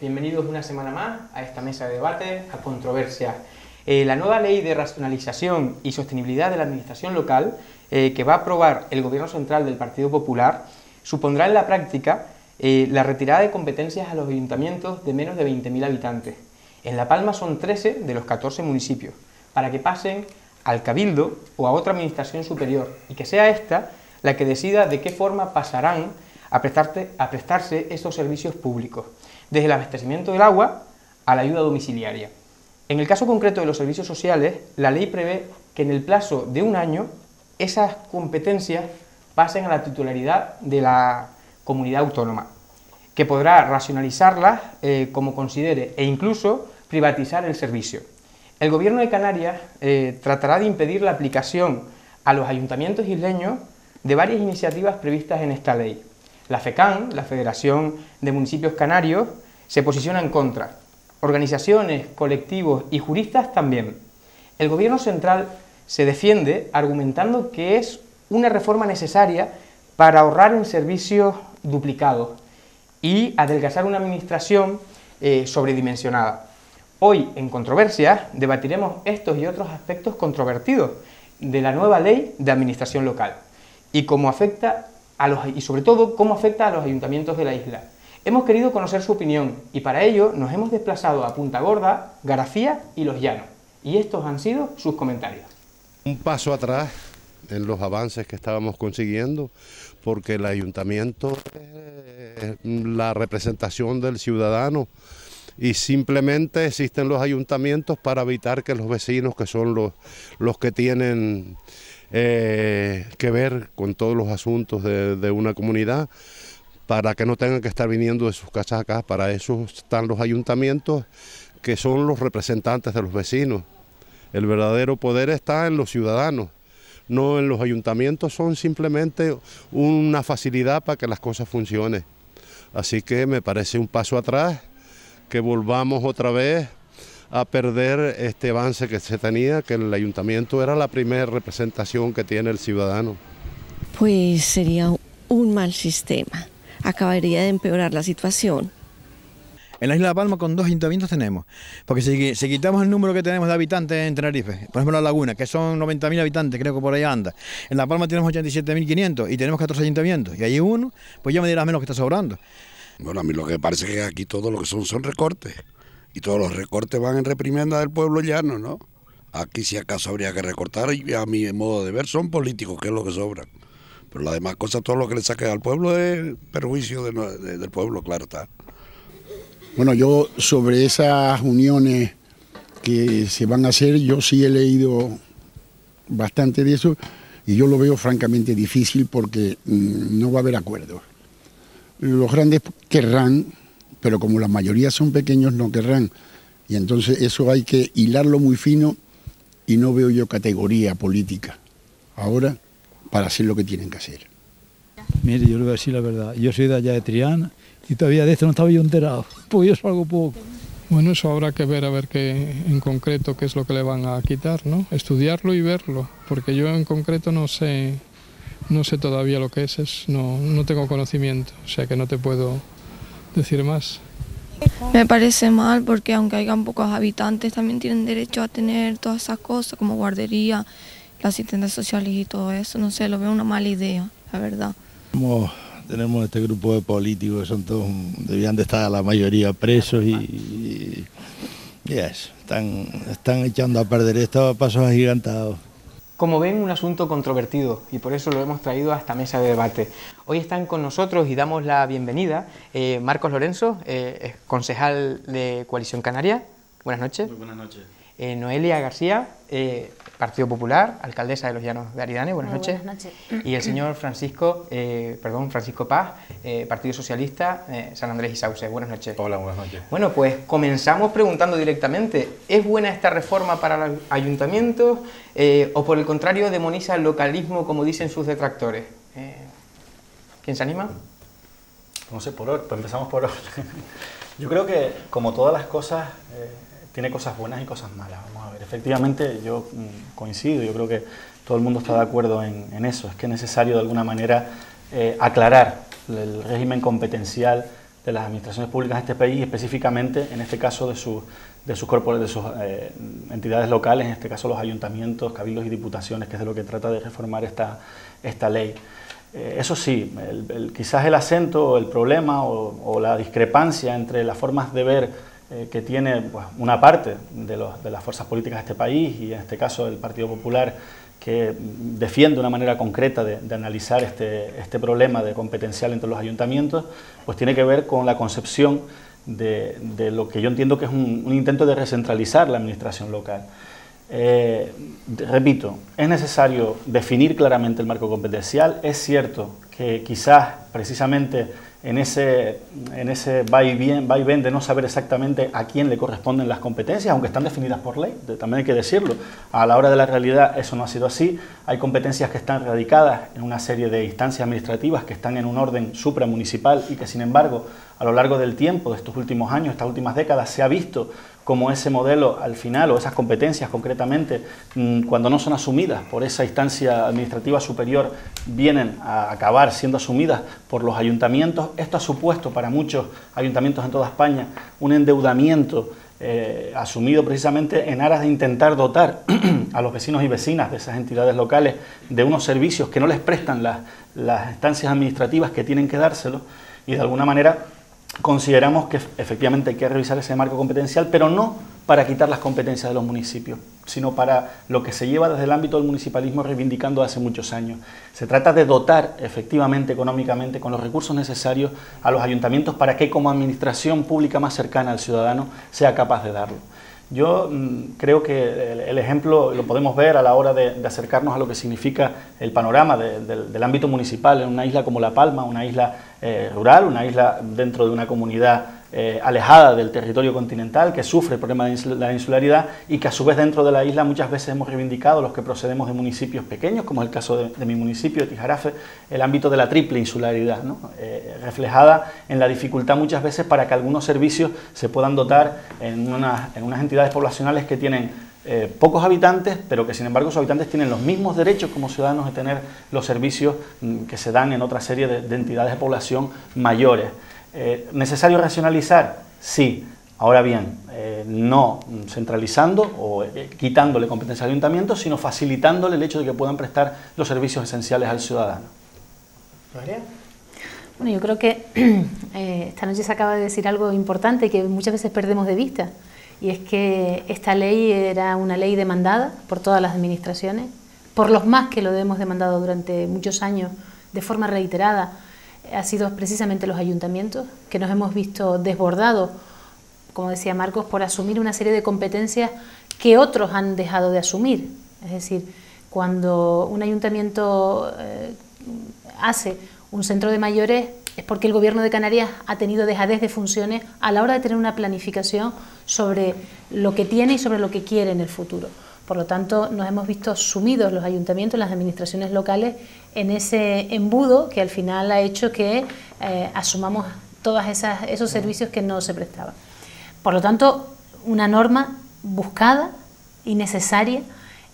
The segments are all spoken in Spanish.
bienvenidos una semana más a esta mesa de debate, a Controversias. La nueva ley de racionalización y sostenibilidad de la administración local que va a aprobar el Gobierno Central del Partido Popular supondrá en la práctica la retirada de competencias a los ayuntamientos de menos de 20.000 habitantes. En La Palma son 13 de los 14 municipios, para que pasen al Cabildo o a otra administración superior y que sea esta la que decida de qué forma pasarán a prestarse estos servicios públicos, desde el abastecimiento del agua a la ayuda domiciliaria. En el caso concreto de los servicios sociales, la ley prevé que en el plazo de un año esas competencias pasen a la titularidad de la comunidad autónoma, que podrá racionalizarlas como considere e incluso privatizar el servicio. El Gobierno de Canarias tratará de impedir la aplicación a los ayuntamientos isleños de varias iniciativas previstas en esta ley. La FECAN, la Federación de Municipios Canarios, se posiciona en contra. Organizaciones, colectivos y juristas también. El Gobierno central se defiende argumentando que es una reforma necesaria para ahorrar en servicios duplicados y adelgazar una administración sobredimensionada. Hoy, en Controversias, debatiremos estos y otros aspectos controvertidos de la nueva ley de administración local y cómo afecta y sobre todo cómo afecta a los ayuntamientos de la isla. Hemos querido conocer su opinión y para ello nos hemos desplazado a Punta Gorda, Garafía y Los Llanos, y estos han sido sus comentarios. Un paso atrás en los avances que estábamos consiguiendo, porque el ayuntamiento es la representación del ciudadano y simplemente existen los ayuntamientos para evitar que los vecinos, que son los que tienen que ver con todos los asuntos de una comunidad, para que no tengan que estar viniendo de sus casas acá. Para eso están los ayuntamientos, que son los representantes de los vecinos. El verdadero poder está en los ciudadanos, no en los ayuntamientos, son simplemente una facilidad para que las cosas funcionen. Así que me parece un paso atrás, que volvamos otra vez a perder este avance que se tenía, que el ayuntamiento era la primera representación que tiene el ciudadano. Pues sería un mal sistema, acabaría de empeorar la situación. En la isla de La Palma con 2 ayuntamientos tenemos, porque si quitamos el número que tenemos de habitantes en Tenerife, por ejemplo La Laguna, que son 90.000 habitantes, creo que por ahí anda, en La Palma tenemos 87.500 y tenemos 14 ayuntamientos, y allí uno, pues ya me dirás menos que está sobrando. Bueno, a mí lo que parece es que aquí todo lo que son recortes, y todos los recortes van en reprimenda del pueblo llano, ¿no? Aquí si acaso habría que recortar, y a mi modo de ver son políticos, que es lo que sobran. Pero las demás cosas, todo lo que le saque al pueblo es perjuicio del pueblo, claro está. Bueno, yo sobre esas uniones que se van a hacer, yo sí he leído bastante de eso y yo lo veo francamente difícil porque no va a haber acuerdos. Los grandes querrán, pero como la mayoría son pequeños no querrán. Y entonces eso hay que hilarlo muy fino y no veo yo categoría política ahora para hacer lo que tienen que hacer. Mire, yo le voy a decir la verdad, yo soy de allá de Triana y todavía de esto no estaba yo enterado, pues yo salgo poco. Bueno, eso habrá que ver a ver qué en concreto qué es lo que le van a quitar, ¿no? Estudiarlo y verlo, porque yo en concreto no sé todavía lo que es, no tengo conocimiento, o sea que no te puedo decir más. Me parece mal porque aunque hayan pocos habitantes también tienen derecho a tener todas esas cosas como guardería, las asistentes sociales y todo eso, no sé, lo veo una mala idea, la verdad. Tenemos este grupo de políticos que son todos, debían de estar la mayoría presos y eso, están echando a perder esto a pasos agigantados. Como ven, un asunto controvertido y por eso lo hemos traído a esta mesa de debate. Hoy están con nosotros y damos la bienvenida Marcos Lorenzo, concejal de Coalición Canaria. Buenas noches. Muy buenas noches. Noelia García, Partido Popular, alcaldesa de Los Llanos de Aridane. Buenas noches. Buenas noches. Y el señor Francisco Paz, Partido Socialista, San Andrés y Sauce. Buenas noches. Hola, buenas noches. Bueno, pues comenzamos preguntando directamente, ¿es buena esta reforma para los ayuntamientos o por el contrario demoniza el localismo como dicen sus detractores? ¿Quién se anima? No sé, empezamos por orden. Yo creo que como todas las cosas tiene cosas buenas y cosas malas. Vamos a ver, efectivamente yo coincido, yo creo que todo el mundo está de acuerdo en eso, es que es necesario de alguna manera aclarar el régimen competencial las administraciones públicas de este país, específicamente en este caso de sus entidades locales, en este caso los ayuntamientos, cabildos y diputaciones, que es de lo que trata de reformar esta ley. Eso sí, quizás el acento, o el problema o la discrepancia entre las formas de ver que tiene pues, una parte de las fuerzas políticas de este país, y en este caso el Partido Popular, que defiende una manera concreta de analizar este problema de competencial entre los ayuntamientos, pues tiene que ver con la concepción de lo que yo entiendo que es un intento de recentralizar la administración local. Repito, es necesario definir claramente el marco competencial. Es cierto que quizás precisamente en ese va y ven de no saber exactamente a quién le corresponden las competencias, aunque están definidas por ley, también hay que decirlo. A la hora de la realidad eso no ha sido así. Hay competencias que están radicadas en una serie de instancias administrativas que están en un orden supramunicipal y que, sin embargo, a lo largo del tiempo, de estos últimos años, estas últimas décadas, se ha visto como ese modelo al final, o esas competencias concretamente, cuando no son asumidas por esa instancia administrativa superior, vienen a acabar siendo asumidas por los ayuntamientos. Esto ha supuesto para muchos ayuntamientos en toda España un endeudamiento asumido precisamente en aras de intentar dotar a los vecinos y vecinas de esas entidades locales de unos servicios que no les prestan las instancias administrativas que tienen que dárselos, y de alguna manera consideramos que efectivamente hay que revisar ese marco competencial, pero no para quitar las competencias de los municipios, sino para lo que se lleva desde el ámbito del municipalismo reivindicando hace muchos años. Se trata de dotar efectivamente económicamente con los recursos necesarios a los ayuntamientos para que como administración pública más cercana al ciudadano sea capaz de darlo. Yo creo que el ejemplo lo podemos ver a la hora de acercarnos a lo que significa el panorama del ámbito municipal en una isla como La Palma, una isla rural, una isla dentro de una comunidad alejada del territorio continental, que sufre el problema de la insularidad, y que a su vez dentro de la isla muchas veces hemos reivindicado, los que procedemos de municipios pequeños, como es el caso de mi municipio, de Tijarafe, el ámbito de la triple insularidad, ¿no? Reflejada en la dificultad muchas veces para que algunos servicios se puedan dotar en unas entidades poblacionales que tienen pocos habitantes, pero que sin embargo sus habitantes tienen los mismos derechos como ciudadanos de tener los servicios que se dan en otra serie de entidades de población mayores. ¿Necesario racionalizar? Sí. Ahora bien, no centralizando o quitándole competencia al ayuntamiento, sino facilitándole el hecho de que puedan prestar los servicios esenciales al ciudadano. ¿María? Bueno, yo creo que esta noche se acaba de decir algo importante que muchas veces perdemos de vista, y es que esta ley era una ley demandada por todas las administraciones, por los más que lo hemos demandado durante muchos años de forma reiterada. Ha sido precisamente los ayuntamientos que nos hemos visto desbordados, como decía Marcos, por asumir una serie de competencias que otros han dejado de asumir. Es decir, cuando un ayuntamiento hace un centro de mayores es porque el Gobierno de Canarias ha tenido dejadez de funciones a la hora de tener una planificación sobre lo que tiene y sobre lo que quiere en el futuro. Por lo tanto, nos hemos visto sumidos los ayuntamientos, las administraciones locales, en ese embudo que al final ha hecho que asumamos todos esos servicios que no se prestaban. Por lo tanto, una norma buscada y necesaria,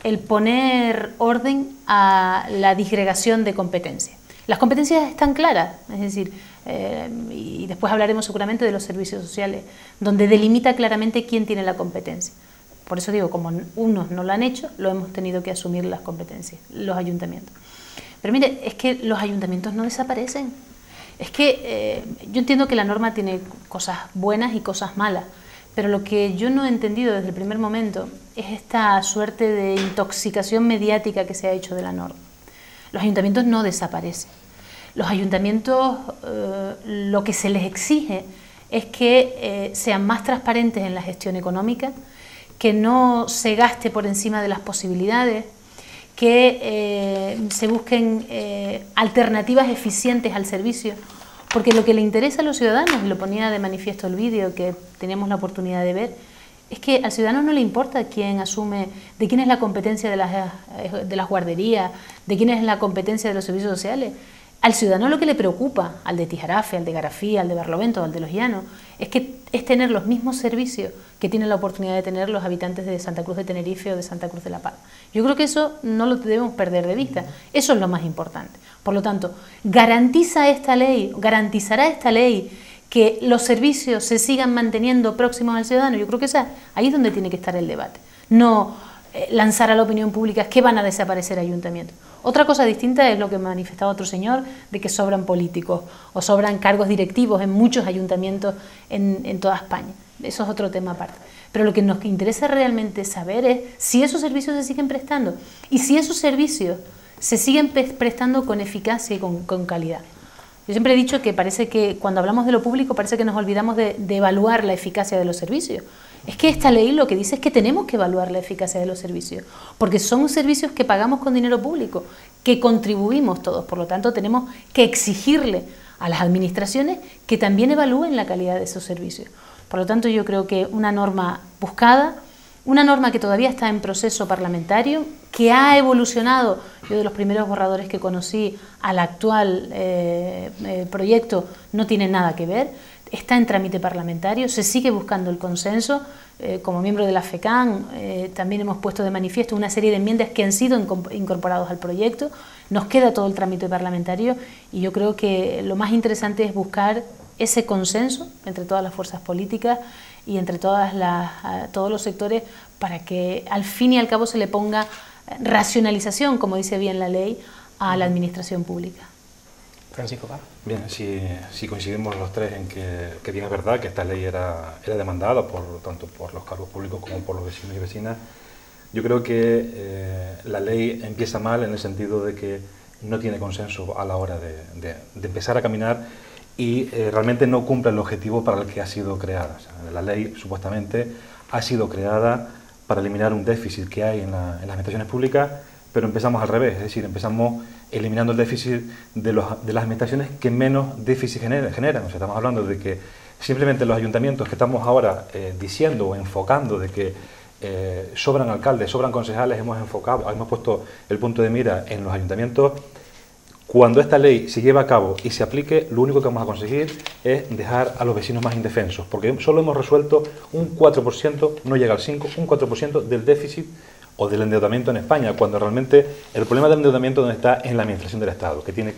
el poner orden a la disgregación de competencias. Las competencias están claras, es decir, y después hablaremos seguramente de los servicios sociales, donde delimita claramente quién tiene la competencia. Por eso digo, como unos no lo han hecho, lo hemos tenido que asumir las competencias, los ayuntamientos. Pero mire, es que los ayuntamientos no desaparecen. Es que yo entiendo que la norma tiene cosas buenas y cosas malas, pero lo que yo no he entendido desde el primer momento es esta suerte de intoxicación mediática que se ha hecho de la norma. Los ayuntamientos no desaparecen. Los ayuntamientos lo que se les exige es que sean más transparentes en la gestión económica, que no se gaste por encima de las posibilidades, que se busquen alternativas eficientes al servicio, porque lo que le interesa a los ciudadanos, y lo ponía de manifiesto el vídeo que teníamos la oportunidad de ver, es que al ciudadano no le importa quién asume, de quién es la competencia de las guarderías, de quién es la competencia de los servicios sociales. Al ciudadano lo que le preocupa, al de Tijarafe, al de Garafía, al de Barlovento, al de Los Llanos, es tener los mismos servicios que tienen la oportunidad de tener los habitantes de Santa Cruz de Tenerife o de Santa Cruz de La Palma. Yo creo que eso no lo debemos perder de vista, eso es lo más importante. Por lo tanto, garantizará esta ley que los servicios se sigan manteniendo próximos al ciudadano. Yo creo que ahí es donde tiene que estar el debate. No lanzar a la opinión pública que van a desaparecer ayuntamientos. Otra cosa distinta es lo que manifestaba otro señor, de que sobran políticos o sobran cargos directivos en muchos ayuntamientos en toda España. Eso es otro tema aparte. Pero lo que nos interesa realmente saber es si esos servicios se siguen prestando y si esos servicios se siguen prestando con eficacia y con calidad. Yo siempre he dicho que parece que cuando hablamos de lo público parece que nos olvidamos de evaluar la eficacia de los servicios. Es que esta ley lo que dice es que tenemos que evaluar la eficacia de los servicios, porque son servicios que pagamos con dinero público, que contribuimos todos, por lo tanto tenemos que exigirle a las administraciones que también evalúen la calidad de esos servicios. Por lo tanto, yo creo que una norma buscada, una norma que todavía está en proceso parlamentario, que ha evolucionado, yo de los primeros borradores que conocí al actual proyecto no tiene nada que ver, está en trámite parlamentario, se sigue buscando el consenso. Como miembro de la FECAN también hemos puesto de manifiesto una serie de enmiendas que han sido incorporados al proyecto. Nos queda todo el trámite parlamentario y yo creo que lo más interesante es buscar ese consenso entre todas las fuerzas políticas y entre todos los sectores para que al fin y al cabo se le ponga racionalización, como dice bien la ley, a la administración pública. Francisco Paz. Bien, si coincidimos los tres en que bien es verdad que esta ley era demandada tanto por los cargos públicos como por los vecinos y vecinas, yo creo que la ley empieza mal en el sentido de que no tiene consenso a la hora de empezar a caminar y realmente no cumple el objetivo para el que ha sido creada. O sea, la ley supuestamente ha sido creada para eliminar un déficit que hay en las administraciones públicas, pero empezamos al revés, es decir, empezamos eliminando el déficit de las administraciones que menos déficit generan. O sea, estamos hablando de que simplemente los ayuntamientos que estamos ahora diciendo o enfocando de que sobran alcaldes, sobran concejales, hemos puesto el punto de mira en los ayuntamientos. Cuando esta ley se lleve a cabo y se aplique, lo único que vamos a conseguir es dejar a los vecinos más indefensos, porque solo hemos resuelto un 4%, no llega al 5%, un 4% del déficit o del endeudamiento en España, cuando realmente el problema del endeudamiento donde está en la administración del Estado, que tiene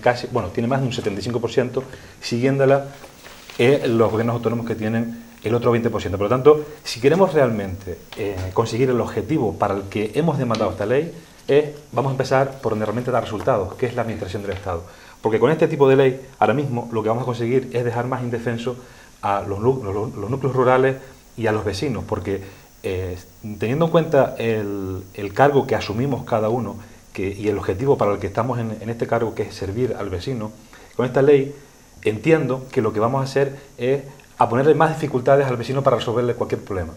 tiene más de un 75%, siguiéndola los gobiernos autónomos que tienen el otro 20%. Por lo tanto, si queremos realmente conseguir el objetivo para el que hemos demandado esta ley, vamos a empezar por donde realmente da resultados, que es la administración del Estado. Porque con este tipo de ley, ahora mismo, lo que vamos a conseguir es dejar más indefensos a los núcleos rurales y a los vecinos, porque teniendo en cuenta el cargo que asumimos cada uno y el objetivo para el que estamos en este cargo, que es servir al vecino, con esta ley entiendo que lo que vamos a hacer es a ponerle más dificultades al vecino para resolverle cualquier problema.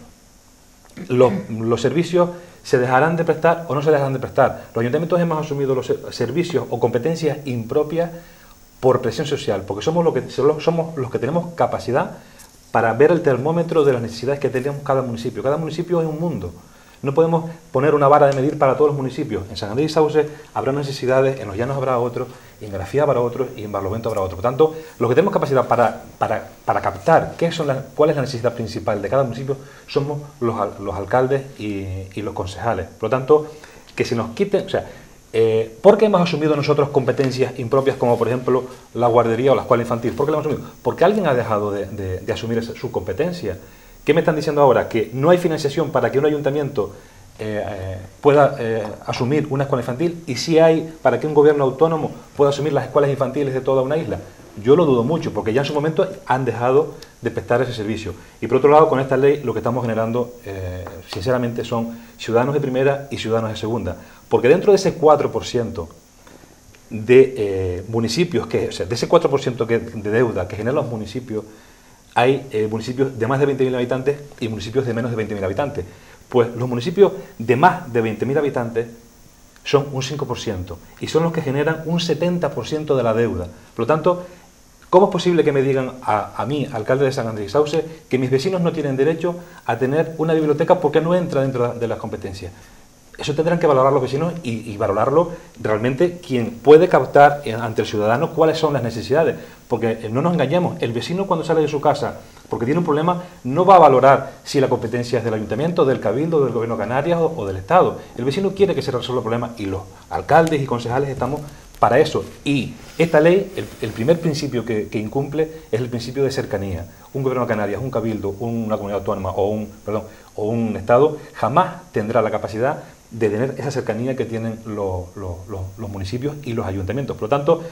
Los servicios se dejarán de prestar o no se dejarán de prestar. Los ayuntamientos hemos asumido los servicios o competencias impropias por presión social, porque somos los que tenemos capacidad para ver el termómetro de las necesidades que tenemos cada municipio. Cada municipio es un mundo. No podemos poner una vara de medir para todos los municipios. En San Andrés y Sauce habrá necesidades, en Los Llanos habrá otros, en García habrá otros y en Barlovento habrá otros. Por tanto, los que tenemos capacidad para captar cuál es la necesidad principal de cada municipio somos los alcaldes y los concejales. Por lo tanto, que se nos quiten... O sea, ¿por qué hemos asumido nosotros competencias impropias como, por ejemplo, la guardería o la escuela infantil? ¿Por qué la hemos asumido? Porque alguien ha dejado de asumir su competencia. ¿Qué me están diciendo ahora? Que no hay financiación para que un ayuntamiento pueda asumir una escuela infantil y sí hay para que un gobierno autónomo pueda asumir las escuelas infantiles de toda una isla. Yo lo dudo mucho, porque ya en su momento han dejado de prestar ese servicio. Y por otro lado, con esta ley lo que estamos generando, sinceramente, son ciudadanos de primera y ciudadanos de segunda. Porque dentro de ese 4% de municipios, de ese 4% de deuda que generan los municipios, hay municipios de más de 20.000 habitantes y municipios de menos de 20.000 habitantes. Pues los municipios de más de 20.000 habitantes son un 5% y son los que generan un 70% de la deuda. Por lo tanto, ¿cómo es posible que me digan a mí, alcalde de San Andrés y Sauce, que mis vecinos no tienen derecho a tener una biblioteca porque no entra dentro de las competencias? Eso tendrán que valorar los vecinos y valorarlo realmente quien puede captar ante el ciudadano cuáles son las necesidades. Porque no nos engañemos, el vecino cuando sale de su casa porque tiene un problema no va a valorar si la competencia es del ayuntamiento, del cabildo, del gobierno de Canarias o del Estado. El vecino quiere que se resuelva el problema y los alcaldes y concejales estamos para eso. Y esta ley, el primer principio que incumple es el principio de cercanía. Un gobierno de Canarias, un cabildo, una comunidad autónoma o un Estado jamás tendrá la capacidad de tener esa cercanía que tienen los municipios y los ayuntamientos. Por lo tanto,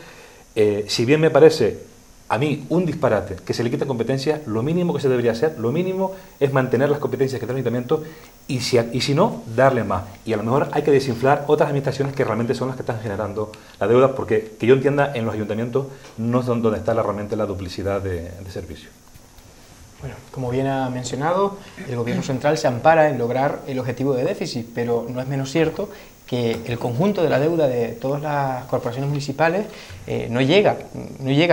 si bien me parece a mí un disparate que se le quite competencias, lo mínimo que se debería hacer, lo mínimo es mantener las competencias que tiene el ayuntamiento y si no, darle más. Y a lo mejor hay que desinflar otras administraciones que realmente son las que están generando la deuda, porque que yo entienda, en los ayuntamientos no es donde está realmente la duplicidad de servicios. Bueno, como bien ha mencionado, el Gobierno central se ampara en lograr el objetivo de déficit, pero no es menos cierto que el conjunto de la deuda de todas las corporaciones municipales no llega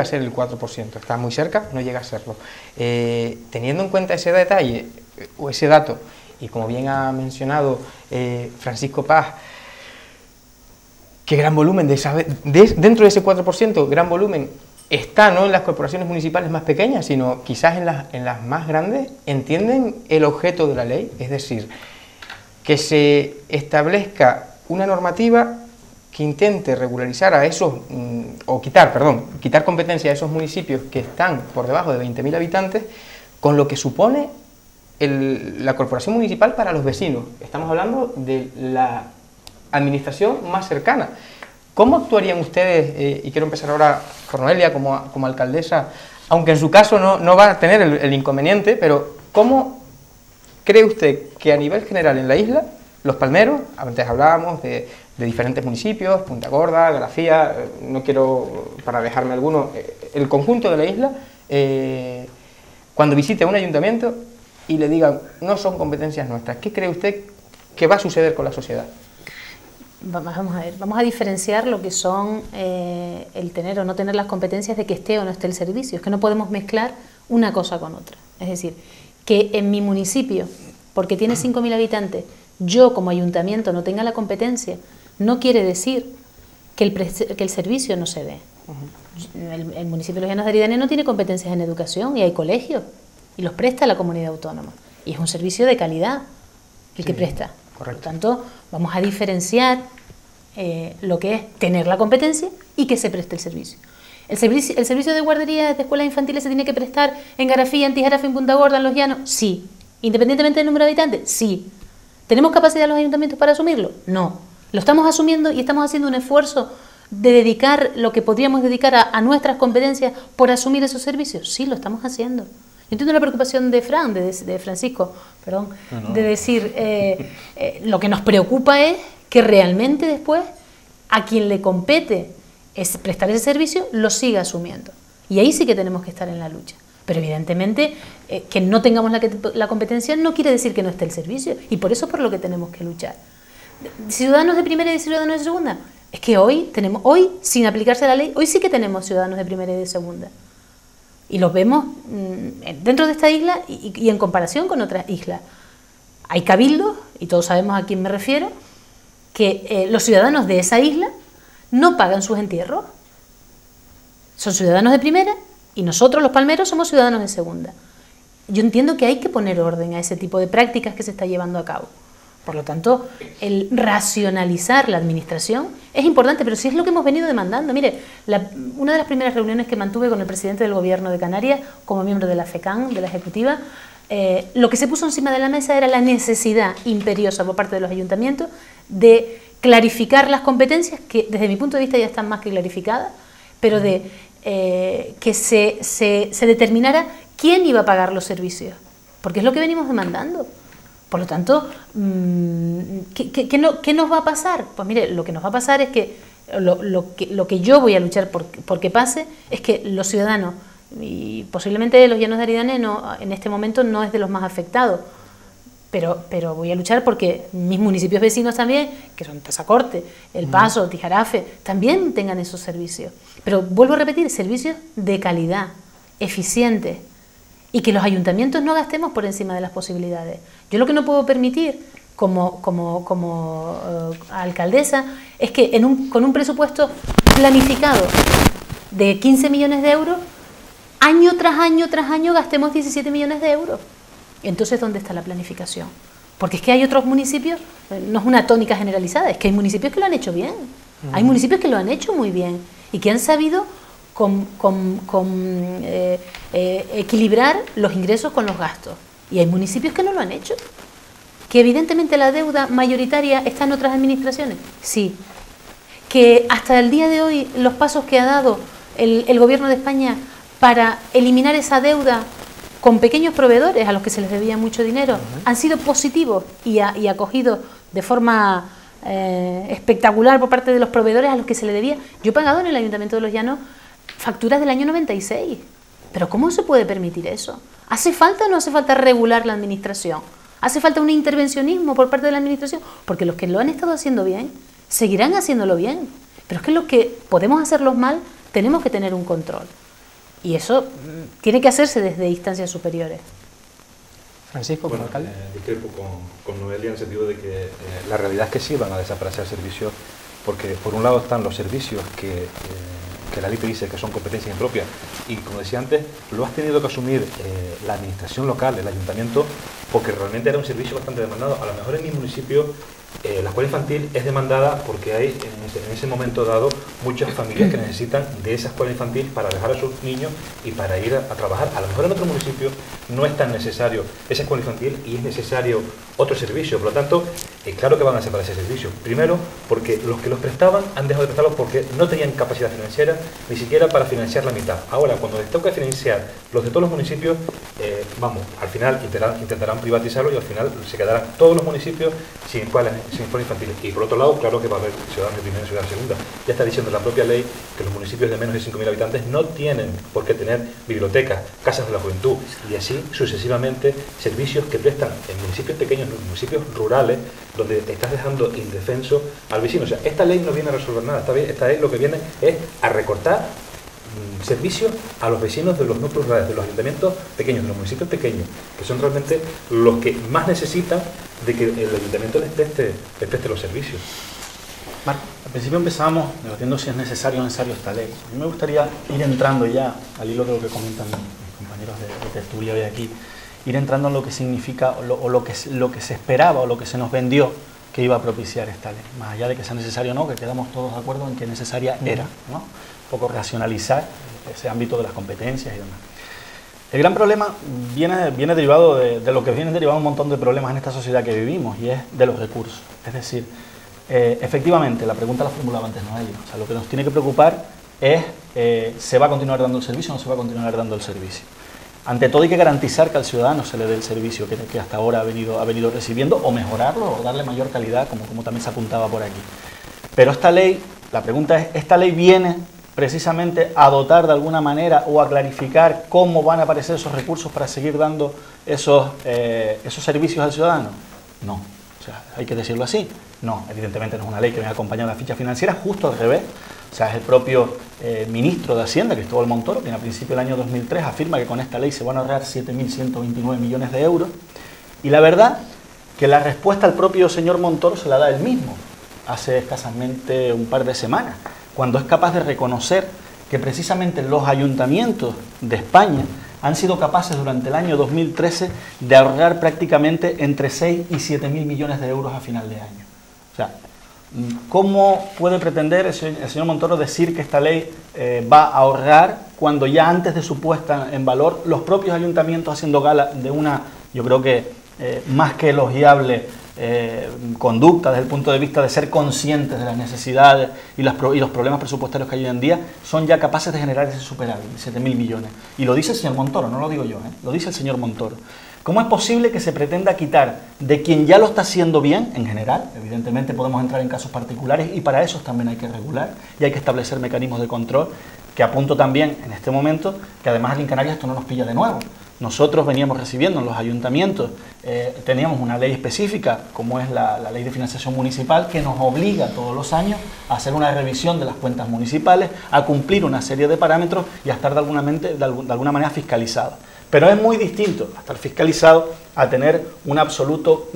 a ser el 4%, está muy cerca, no llega a serlo. Teniendo en cuenta ese detalle, o ese dato, y como bien ha mencionado Francisco Paz, que gran volumen dentro de ese 4%, gran volumen está no en las corporaciones municipales más pequeñas, sino quizás en las más grandes, entienden el objeto de la ley, es decir, que se establezca una normativa que intente regularizar a esos, quitar competencia a esos municipios que están por debajo de 20.000 habitantes, con lo que supone la corporación municipal para los vecinos. Estamos hablando de la administración más cercana. ¿Cómo actuarían ustedes, y quiero empezar ahora por Noelia como alcaldesa, aunque en su caso no va a tener el inconveniente, pero ¿cómo cree usted que a nivel general en la isla, Los Palmeros, antes hablábamos de diferentes municipios, Punta Gorda, Garafía, no quiero, para dejarme alguno, el conjunto de la isla, cuando visite un ayuntamiento y le digan, no son competencias nuestras, ¿qué cree usted que va a suceder con la sociedad? Vamos a ver, vamos a diferenciar lo que son el tener o no tener las competencias de que esté o no esté el servicio. Es que no podemos mezclar una cosa con otra. Es decir, que en mi municipio, porque tiene 5.000 habitantes, yo como ayuntamiento no tenga la competencia, no quiere decir que el servicio no se dé. El municipio de Los Llanos de Aridane no tiene competencias en educación y hay colegios y los presta la comunidad autónoma. Y es un servicio de calidad el que presta. Correcto. Por lo tanto, vamos a diferenciar lo que es tener la competencia y que se preste el servicio. ¿El servicio de guardería de escuelas infantiles se tiene que prestar en Garafía, en Tijarafe, en Punta Gorda, en Los Llanos? Sí. ¿Independientemente del número de habitantes? Sí. ¿Tenemos capacidad los ayuntamientos para asumirlo? No. Lo estamos asumiendo y estamos haciendo un esfuerzo de dedicar lo que podríamos dedicar a nuestras competencias por asumir esos servicios. Sí, lo estamos haciendo. Yo entiendo la preocupación de Francisco, de decir, lo que nos preocupa es que realmente después a quien le compete es prestar ese servicio, lo siga asumiendo. Y ahí sí que tenemos que estar en la lucha. Pero evidentemente que no tengamos la competencia no quiere decir que no esté el servicio. Y por eso es por lo que tenemos que luchar. ¿Ciudadanos de primera y ciudadanos de segunda? Es que hoy, sin aplicarse la ley, hoy sí que tenemos ciudadanos de primera y de segunda. Y los vemos dentro de esta isla y en comparación con otras islas. Hay cabildos, y todos sabemos a quién me refiero, que los ciudadanos de esa isla no pagan sus entierros. Son ciudadanos de primera y nosotros, los palmeros, somos ciudadanos de segunda. Yo entiendo que hay que poner orden a ese tipo de prácticas que se está llevando a cabo. Por lo tanto, el racionalizar la administración es importante, pero sí es lo que hemos venido demandando. Mire, una de las primeras reuniones que mantuve con el presidente del Gobierno de Canarias, como miembro de la FECAN, de la Ejecutiva, lo que se puso encima de la mesa era la necesidad imperiosa por parte de los ayuntamientos de clarificar las competencias, que desde mi punto de vista ya están más que clarificadas, pero de que se determinara quién iba a pagar los servicios, porque es lo que venimos demandando. Por lo tanto, ¿qué nos va a pasar? Pues mire, lo que nos va a pasar es que lo que yo voy a luchar por que pase es que los ciudadanos, y posiblemente Los Llanos de Aridane en este momento no es de los más afectados, pero voy a luchar porque mis municipios vecinos también, que son Tazacorte, El Paso, Tijarafe, también tengan esos servicios. Pero vuelvo a repetir, servicios de calidad, eficientes, y que los ayuntamientos no gastemos por encima de las posibilidades. Yo lo que no puedo permitir como alcaldesa es que con un presupuesto planificado de 15 millones de euros, año tras año gastemos 17 millones de euros. Entonces, ¿dónde está la planificación? Porque es que hay otros municipios, no es una tónica generalizada, es que hay municipios que lo han hecho bien. Hay municipios que lo han hecho muy bien y que han sabido equilibrar los ingresos con los gastos. Y hay municipios que no lo han hecho. Que evidentemente la deuda mayoritaria está en otras administraciones. Sí. Que hasta el día de hoy los pasos que ha dado el Gobierno de España para eliminar esa deuda con pequeños proveedores a los que se les debía mucho dinero han sido positivos y acogidos de forma espectacular por parte de los proveedores a los que se le debía. Yo he pagado en el Ayuntamiento de Los Llanos facturas del año 96. ¿Pero cómo se puede permitir eso? ¿Hace falta o no hace falta regular la administración? ¿Hace falta un intervencionismo por parte de la administración? Porque los que lo han estado haciendo bien seguirán haciéndolo bien. Pero es que los que podemos hacerlos mal tenemos que tener un control. Y eso tiene que hacerse desde instancias superiores. Francisco, como alcalde. Discrepo con Noelia en el sentido de que la realidad es que sí van a desaparecer servicios, porque por un lado están los servicios que la ley te dice que son competencias impropias, y como decía antes, lo has tenido que asumir la administración local, el ayuntamiento, porque realmente era un servicio bastante demandado. A lo mejor en mi municipio la escuela infantil es demandada porque hay en ese momento dado muchas familias que necesitan de esa escuela infantil para dejar a sus niños y para ir a trabajar. A lo mejor en otro municipio no es tan necesario esa escuela infantil y es necesario otro servicio. Por lo tanto, claro que van a desaparecer servicios. Primero, porque los que los prestaban han dejado de prestarlos porque no tenían capacidad financiera ni siquiera para financiar la mitad. Ahora, cuando les toca financiar los de todos los municipios, al final intentarán privatizarlo y al final se quedarán todos los municipios sin escuelas infantiles. Y por otro lado, claro que va a haber ciudadanos de primera y ciudadanos de segunda. Ya está diciendo la propia ley que los municipios de menos de 5.000 habitantes no tienen por qué tener bibliotecas, casas de la juventud y así sucesivamente servicios que prestan en municipios pequeños, en municipios rurales, donde te estás dejando indefenso al vecino. O sea, esta ley no viene a resolver nada, esta ley lo que viene es a recortar servicios a los vecinos de los núcleos rurales, de los ayuntamientos pequeños, de los municipios pequeños, que son realmente los que más necesitan de que el ayuntamiento les preste los servicios. Marco, al principio empezábamos debatiendo si es necesario o no necesario esta ley. A mí me gustaría ir entrando ya, al hilo de lo que comentan mis compañeros de tertulia hoy aquí, ir entrando en lo que significa o lo que se esperaba o lo que se nos vendió que iba a propiciar esta ley. Más allá de que sea necesario o no, que quedamos todos de acuerdo en que necesaria era, ¿no? Un poco racionalizar ese ámbito de las competencias y demás. El gran problema viene derivado de lo que viene derivado un montón de problemas en esta sociedad que vivimos, y es de los recursos. Es decir, efectivamente, la pregunta la formulaba antes Noelia. O sea, lo que nos tiene que preocupar es ¿se va a continuar dando el servicio o no se va a continuar dando el servicio? Ante todo hay que garantizar que al ciudadano se le dé el servicio que hasta ahora ha venido recibiendo, o mejorarlo, o darle mayor calidad, como también se apuntaba por aquí. Pero esta ley, la pregunta es, ¿esta ley viene precisamente a dotar de alguna manera o a clarificar cómo van a aparecer esos recursos para seguir dando esos servicios al ciudadano? No, o sea, hay que decirlo así. No, evidentemente no es una ley que venga acompañada de la ficha financiera, justo al revés. O sea, es el propio ministro de Hacienda, Cristóbal Montoro, quien a principios del año 2003 afirma que con esta ley se van a ahorrar 7.129 millones de euros. Y la verdad que la respuesta al propio señor Montoro se la da él mismo, hace escasamente un par de semanas, cuando es capaz de reconocer que precisamente los ayuntamientos de España han sido capaces durante el año 2013 de ahorrar prácticamente entre 6 y 7.000 millones de euros a final de año. O sea, ¿cómo puede pretender el señor Montoro decir que esta ley va a ahorrar cuando ya antes de su puesta en valor los propios ayuntamientos haciendo gala de una, yo creo que más que elogiable conducta desde el punto de vista de ser conscientes de las necesidades y los problemas presupuestarios que hay hoy en día, son ya capaces de generar ese superávit, 7.000 millones? Y lo dice el señor Montoro, no lo digo yo, lo dice el señor Montoro. ¿Cómo es posible que se pretenda quitar de quien ya lo está haciendo bien, en general? Evidentemente podemos entrar en casos particulares y para eso también hay que regular y hay que establecer mecanismos de control, que apunto también en este momento, que además aquí en Canarias esto no nos pilla de nuevo. Nosotros veníamos recibiendo en los ayuntamientos, teníamos una ley específica, como es la Ley de Financiación Municipal, que nos obliga todos los años a hacer una revisión de las cuentas municipales, a cumplir una serie de parámetros y a estar de alguna manera fiscalizados. Pero es muy distinto a estar fiscalizado a tener un absoluto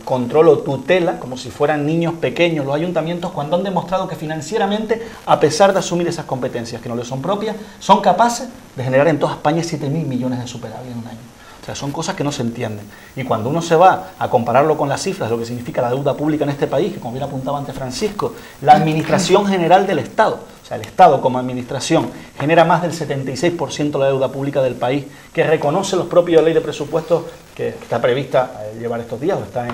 control o tutela, como si fueran niños pequeños los ayuntamientos, cuando han demostrado que financieramente, a pesar de asumir esas competencias que no les son propias, son capaces de generar en toda España 7.000 millones de superávit en un año. O O sea, son cosas que no se entienden. Y cuando uno se va a compararlo con las cifras de lo que significa la deuda pública en este país, que como bien apuntaba antes Francisco, la Administración General del Estado, o sea, el Estado como administración genera más del 76% de la deuda pública del país, que reconoce los propios ley de presupuestos que está prevista llevar estos días, o está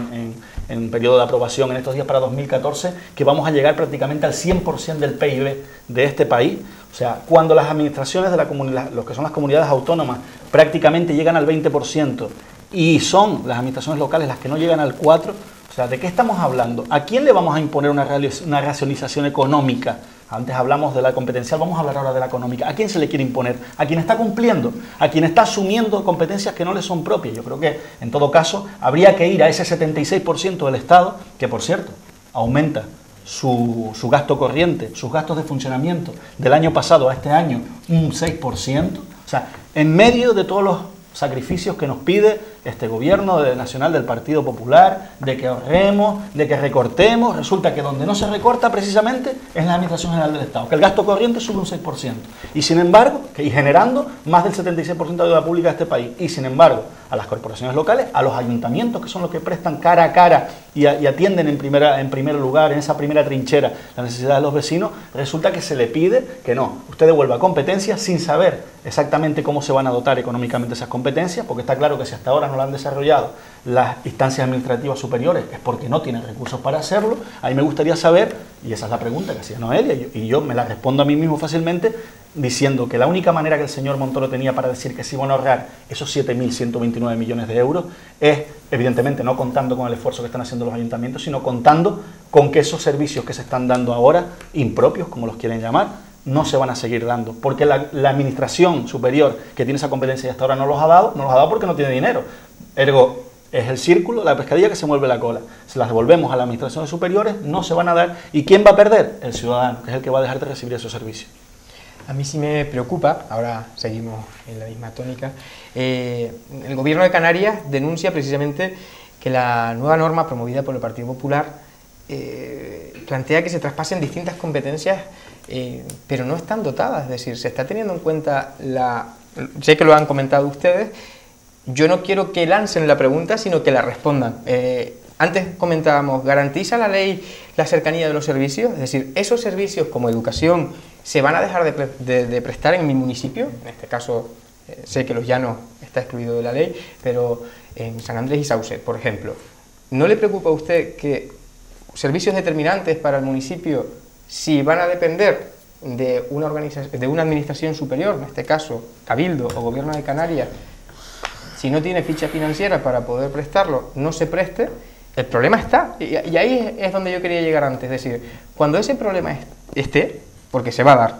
en periodo de aprobación en estos días para 2014, que vamos a llegar prácticamente al 100% del PIB de este país. O sea, cuando las administraciones de la comunidad, los que son las comunidades autónomas, prácticamente llegan al 20% y son las administraciones locales las que no llegan al 4%, o sea, ¿de qué estamos hablando? ¿A quién le vamos a imponer una racionalización económica? Antes hablamos de la competencial, vamos a hablar ahora de la económica. ¿A quién se le quiere imponer? ¿A quien está cumpliendo? ¿A quien está asumiendo competencias que no le son propias? Yo creo que, en todo caso, habría que ir a ese 76% del Estado, que, por cierto, aumenta su gasto corriente, sus gastos de funcionamiento del año pasado a este año un 6%. O sea, en medio de todos los sacrificios que nos pide este gobierno nacional del Partido Popular, de que ahorremos, de que recortemos, resulta que donde no se recorta precisamente es la Administración General del Estado, que el gasto corriente sube un 6%, y sin embargo, y generando más del 76% de deuda pública de este país, y sin embargo, a las corporaciones locales, a los ayuntamientos, que son los que prestan cara a cara y atienden en primer lugar, en esa primera trinchera, la necesidad de los vecinos, resulta que se le pide que no, usted devuelva competencias sin saber exactamente cómo se van a dotar económicamente esas competencias, porque está claro que si hasta ahora no la han desarrollado las instancias administrativas superiores es porque no tienen recursos para hacerlo. A mí me gustaría saber, y esa es la pregunta que hacía Noelia, y yo me la respondo a mí mismo fácilmente, diciendo que la única manera que el señor Montoro tenía para decir que se iban a ahorrar esos 7.129 millones de euros es, evidentemente, no contando con el esfuerzo que están haciendo los ayuntamientos, sino contando con que esos servicios que se están dando ahora, impropios, como los quieren llamar, no se van a seguir dando, porque la administración superior que tiene esa competencia y hasta ahora no los ha dado porque no tiene dinero. Ergo, es el círculo, la pescadilla que se mueve la cola. Se las devolvemos a las administraciones superiores, no se van a dar. ¿Y quién va a perder? El ciudadano, que es el que va a dejar de recibir esos servicios. A mí sí me preocupa, ahora seguimos en la misma tónica, el Gobierno de Canarias denuncia precisamente que la nueva norma promovida por el Partido Popular plantea que se traspasen distintas competencias, pero no están dotadas, es decir, se está teniendo en cuenta sé que lo han comentado ustedes, yo no quiero que lancen la pregunta, sino que la respondan. Antes comentábamos, ¿garantiza la ley la cercanía de los servicios? Es decir, ¿esos servicios como educación se van a dejar de prestar en mi municipio? En este caso, sé que Los Llanos está excluido de la ley, pero en San Andrés y Sauce, por ejemplo, ¿no le preocupa a usted que servicios determinantes para el municipio, si van a depender de una administración superior, en este caso Cabildo o Gobierno de Canarias, si no tiene ficha financiera para poder prestarlo, no se preste? El problema está, y ahí es donde yo quería llegar antes, es decir, cuando ese problema esté, porque se va a dar,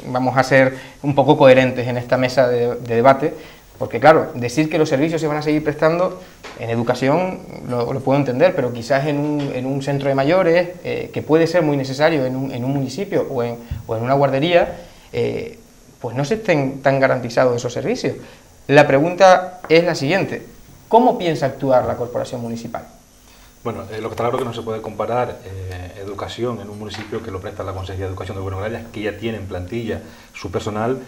vamos a ser un poco coherentes en esta mesa de debate, porque claro, decir que los servicios se van a seguir prestando en educación lo puedo entender, pero quizás en un centro de mayores, que puede ser muy necesario en un municipio o en una guardería, pues no se estén tan garantizados esos servicios. La pregunta es la siguiente: ¿cómo piensa actuar la corporación municipal? Bueno, lo que está claro que no se puede comparar educación en un municipio que lo presta la Consejería de Educación de Gobierno de Canarias, que ya tiene en plantilla su personal,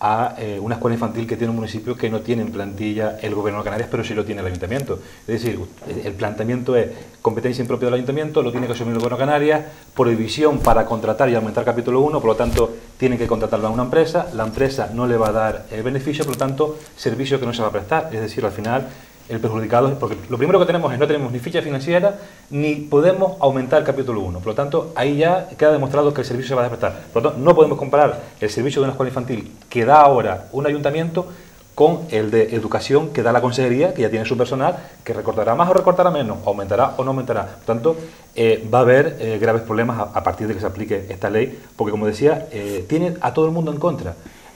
a una escuela infantil que tiene un municipio que no tiene en plantilla el Gobierno de Canarias, pero sí lo tiene el Ayuntamiento. Es decir, el planteamiento es competencia impropia del Ayuntamiento, lo tiene que asumir el Gobierno de Canarias, prohibición para contratar y aumentar capítulo 1, por lo tanto, tiene que contratarlo a una empresa, la empresa no le va a dar beneficio, por lo tanto, servicio que no se va a prestar. Es decir, al final, el perjudicado es porque lo primero que tenemos es no tenemos ni ficha financiera ni podemos aumentar el capítulo 1. Por lo tanto, ahí ya queda demostrado que el servicio se va a prestar. Por lo tanto, no podemos comparar el servicio de una escuela infantil que da ahora un ayuntamiento con el de educación que da la consejería, que ya tiene su personal, que recortará más o recortará menos, aumentará o no aumentará. Por tanto, va a haber graves problemas a partir de que se aplique esta ley, porque como decía, tiene a todo el mundo en contra.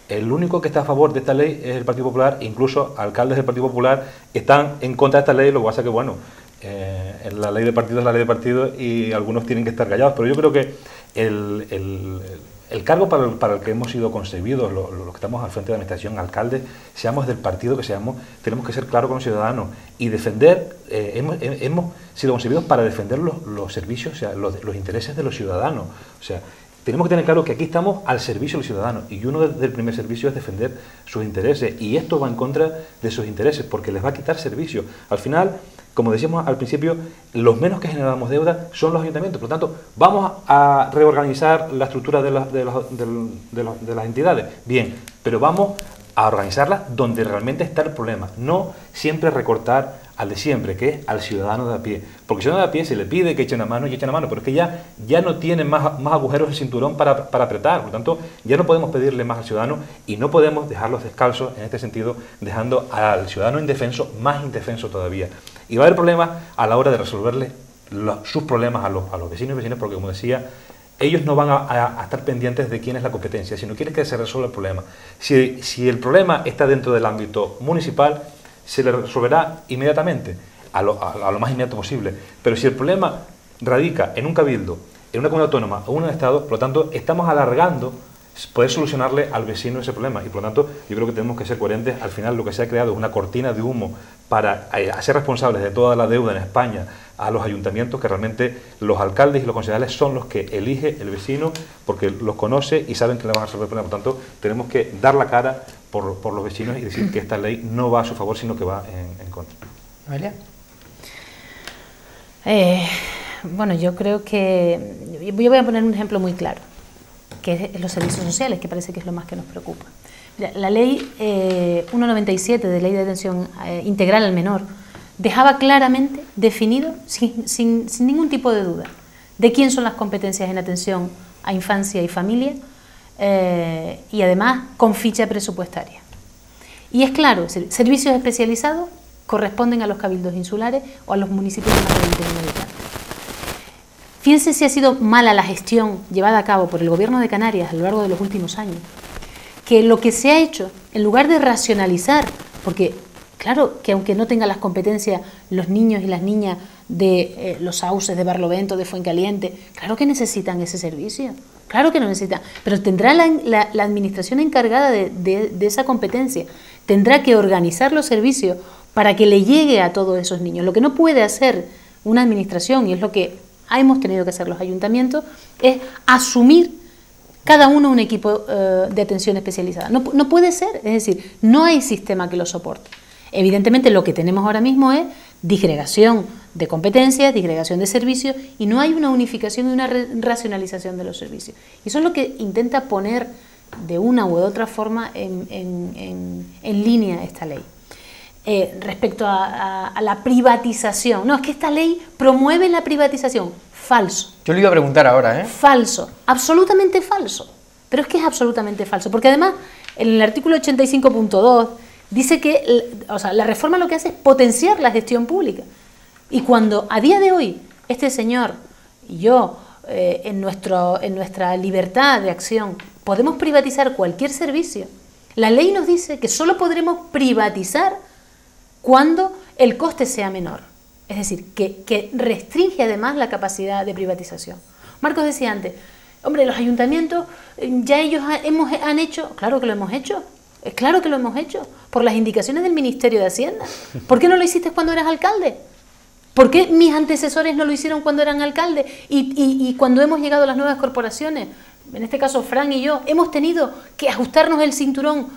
El único que está a favor de esta ley es el Partido Popular, incluso alcaldes del Partido Popular están en contra de esta ley, lo que pasa que, bueno, la ley de partido es la ley de partido y algunos tienen que estar callados, pero yo creo que el cargo para el que hemos sido concebidos, los que estamos al frente de la administración, alcaldes, seamos del partido que seamos, tenemos que ser claros con los ciudadanos y defender, hemos sido concebidos para defender los servicios, o sea, los intereses de los ciudadanos, o sea, tenemos que tener claro que aquí estamos al servicio del ciudadano y uno del primer servicio es defender sus intereses y esto va en contra de sus intereses porque les va a quitar servicio. Al final, como decíamos al principio, los menos que generamos deuda son los ayuntamientos. Por lo tanto, vamos a reorganizar la estructura de las entidades. Bien, pero vamos a organizarlas donde realmente está el problema. No siempre recortar al de siempre, que es al ciudadano de a pie. Porque al ciudadano de a pie se le pide que eche una mano y eche una mano, pero es que ya no tiene más agujeros el cinturón para apretar. Por lo tanto, ya no podemos pedirle más al ciudadano y no podemos dejarlos descalzos, en este sentido, dejando al ciudadano indefenso más indefenso todavía. Y va a haber problemas a la hora de resolverle sus problemas a los vecinos y vecinas, porque como decía, ellos no van a estar pendientes de quién es la competencia, sino quieren que se resuelva el problema. Si el problema está dentro del ámbito municipal, se le resolverá inmediatamente, a lo más inmediato posible. Pero si el problema radica en un cabildo, en una comunidad autónoma o en un estado, por lo tanto, estamos alargando poder solucionarle al vecino ese problema. Y por lo tanto, yo creo que tenemos que ser coherentes. Al final, lo que se ha creado es una cortina de humo para hacer responsables de toda la deuda en España a los ayuntamientos, que realmente los alcaldes y los concejales son los que elige el vecino porque los conoce y saben que le van a resolver el problema. Por lo tanto, tenemos que dar la cara por los vecinos y decir que esta ley no va a su favor, sino que va en contra. ¿Amelia? Bueno, yo creo que... Yo voy a poner un ejemplo muy claro, que es los servicios sociales, que parece que es lo más que nos preocupa. Mira, la ley 197 de Ley de Atención Integral al Menor dejaba claramente definido, sin ningún tipo de duda, de quién son las competencias en atención a infancia y familia, y además con ficha presupuestaria. Y es claro, servicios especializados corresponden a los cabildos insulares o a los municipios de más de 20.000 habitantes. Fíjense si ha sido mala la gestión llevada a cabo por el Gobierno de Canarias a lo largo de los últimos años, que lo que se ha hecho, en lugar de racionalizar, porque claro que aunque no tengan las competencias los niños y las niñas de los Sauces, de Barlovento, de Fuencaliente, claro que necesitan ese servicio, claro que lo necesitan, pero tendrá la administración encargada de esa competencia, tendrá que organizar los servicios para que le llegue a todos esos niños. Lo que no puede hacer una administración, y es lo que hemos tenido que hacer los ayuntamientos, es asumir cada uno un equipo de atención especializada. No puede ser, es decir, no hay sistema que lo soporte. Evidentemente lo que tenemos ahora mismo es disgregación de competencias, disgregación de servicios, y no hay una unificación y una racionalización de los servicios. Y eso es lo que intenta poner de una u otra forma en línea esta ley. Respecto a la privatización, no, es que esta ley promueve la privatización. Falso. Yo le iba a preguntar ahora, ¿eh? Falso, absolutamente falso. Pero es que es absolutamente falso, porque además en el artículo 85.2 dice que la reforma lo que hace es potenciar la gestión pública. Y cuando a día de hoy este señor y yo, en nuestra libertad de acción, podemos privatizar cualquier servicio, la ley nos dice que solo podremos privatizar cuando el coste sea menor. Es decir, que restringe además la capacidad de privatización. Marcos decía antes, hombre, los ayuntamientos, ya ellos han hecho, claro que lo hemos hecho, claro que lo hemos hecho, por las indicaciones del Ministerio de Hacienda. ¿Por qué no lo hiciste cuando eras alcalde? ¿Por qué mis antecesores no lo hicieron cuando eran alcalde? Y cuando hemos llegado a las nuevas corporaciones, en este caso Fran y yo, hemos tenido que ajustarnos el cinturón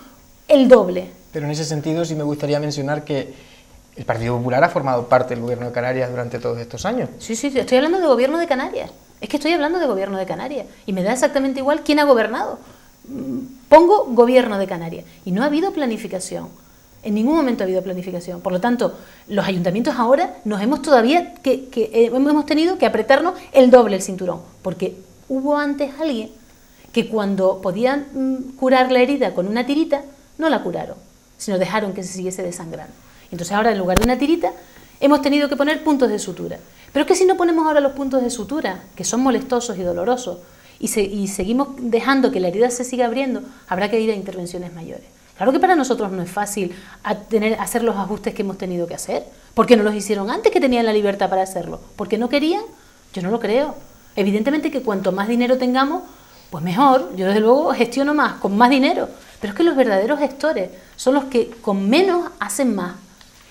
el doble. Pero en ese sentido sí me gustaría mencionar que el Partido Popular ha formado parte del Gobierno de Canarias durante todos estos años. Sí, estoy hablando de Gobierno de Canarias. Es que estoy hablando de Gobierno de Canarias. Y me da exactamente igual quién ha gobernado. Pongo Gobierno de Canarias. Y no ha habido planificación. En ningún momento ha habido planificación. Por lo tanto, los ayuntamientos ahora nos hemos hemos tenido que apretarnos el doble el cinturón. Porque hubo antes alguien que cuando podían curar la herida con una tirita, no la curaron, sino dejaron que se siguiese desangrando. Entonces ahora, en lugar de una tirita, hemos tenido que poner puntos de sutura. Pero es que si no ponemos ahora los puntos de sutura, que son molestosos y dolorosos, y seguimos dejando que la herida se siga abriendo, habrá que ir a intervenciones mayores. Claro que para nosotros no es fácil hacer los ajustes que hemos tenido que hacer. ¿Por qué no los hicieron antes que tenían la libertad para hacerlo? ¿Por qué no querían? Yo no lo creo. Evidentemente que cuanto más dinero tengamos, pues mejor. Yo desde luego gestiono más, con más dinero. Pero es que los verdaderos gestores son los que con menos hacen más.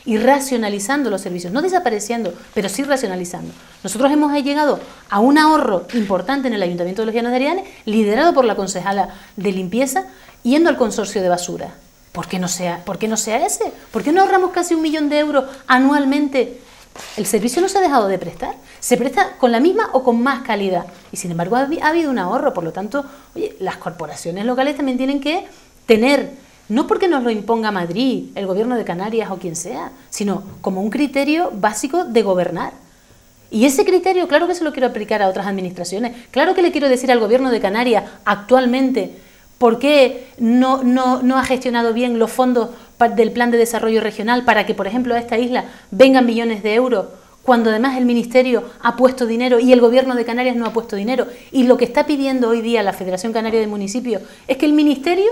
y racionalizando los servicios, no desapareciendo, pero sí racionalizando. Nosotros hemos llegado a un ahorro importante en el Ayuntamiento de los Llanos de Ariane, liderado por la concejala de limpieza, yendo al consorcio de basura. ¿Por qué no sea ese? ¿Por qué no ahorramos casi 1 millón de euros anualmente? El servicio no se ha dejado de prestar, se presta con la misma o con más calidad y sin embargo ha habido un ahorro. Por lo tanto, oye, las corporaciones locales también tienen que tener, no porque nos lo imponga Madrid, el gobierno de Canarias o quien sea, sino como un criterio básico de gobernar. Y ese criterio, claro que se lo quiero aplicar a otras administraciones, claro que le quiero decir al gobierno de Canarias actualmente por qué no ha gestionado bien los fondos del Plan de Desarrollo Regional para que, por ejemplo, a esta isla vengan millones de euros, cuando además el Ministerio ha puesto dinero y el Gobierno de Canarias no ha puesto dinero. Y lo que está pidiendo hoy día la Federación Canaria de Municipios es que el Ministerio,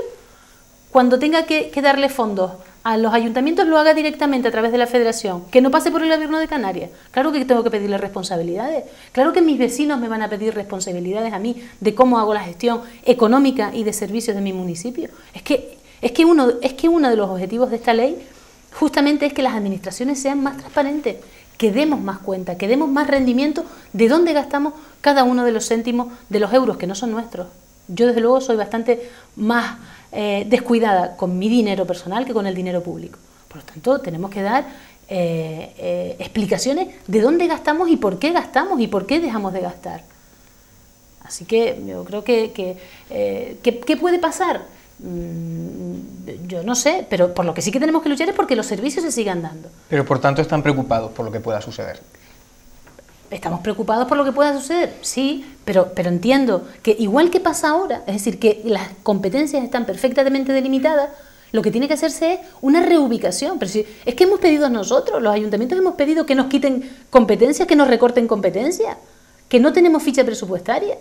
cuando tenga que darle fondos a los ayuntamientos, lo haga directamente a través de la Federación, que no pase por el Gobierno de Canarias. Claro que tengo que pedirle responsabilidades, claro que mis vecinos me van a pedir responsabilidades a mí de cómo hago la gestión económica y de servicios de mi municipio. Es que uno de los objetivos de esta ley justamente es que las administraciones sean más transparentes, que demos más cuenta, que demos más rendimiento de dónde gastamos cada uno de los céntimos de los euros que no son nuestros. Yo desde luego soy bastante más descuidada con mi dinero personal que con el dinero público. Por lo tanto, tenemos que dar explicaciones de dónde gastamos y por qué dejamos de gastar. Así que yo creo que ¿qué puede pasar? Yo no sé, pero por lo que sí que tenemos que luchar es porque los servicios se sigan dando. Pero por tanto están preocupados por lo que pueda suceder. ¿Estamos preocupados por lo que pueda suceder? Sí, pero entiendo que igual que pasa ahora, es decir, que las competencias están perfectamente delimitadas, lo que tiene que hacerse es una reubicación. Pero si, es que hemos pedido nosotros, los ayuntamientos hemos pedido que nos quiten competencias, que nos recorten competencias, que no tenemos ficha presupuestaria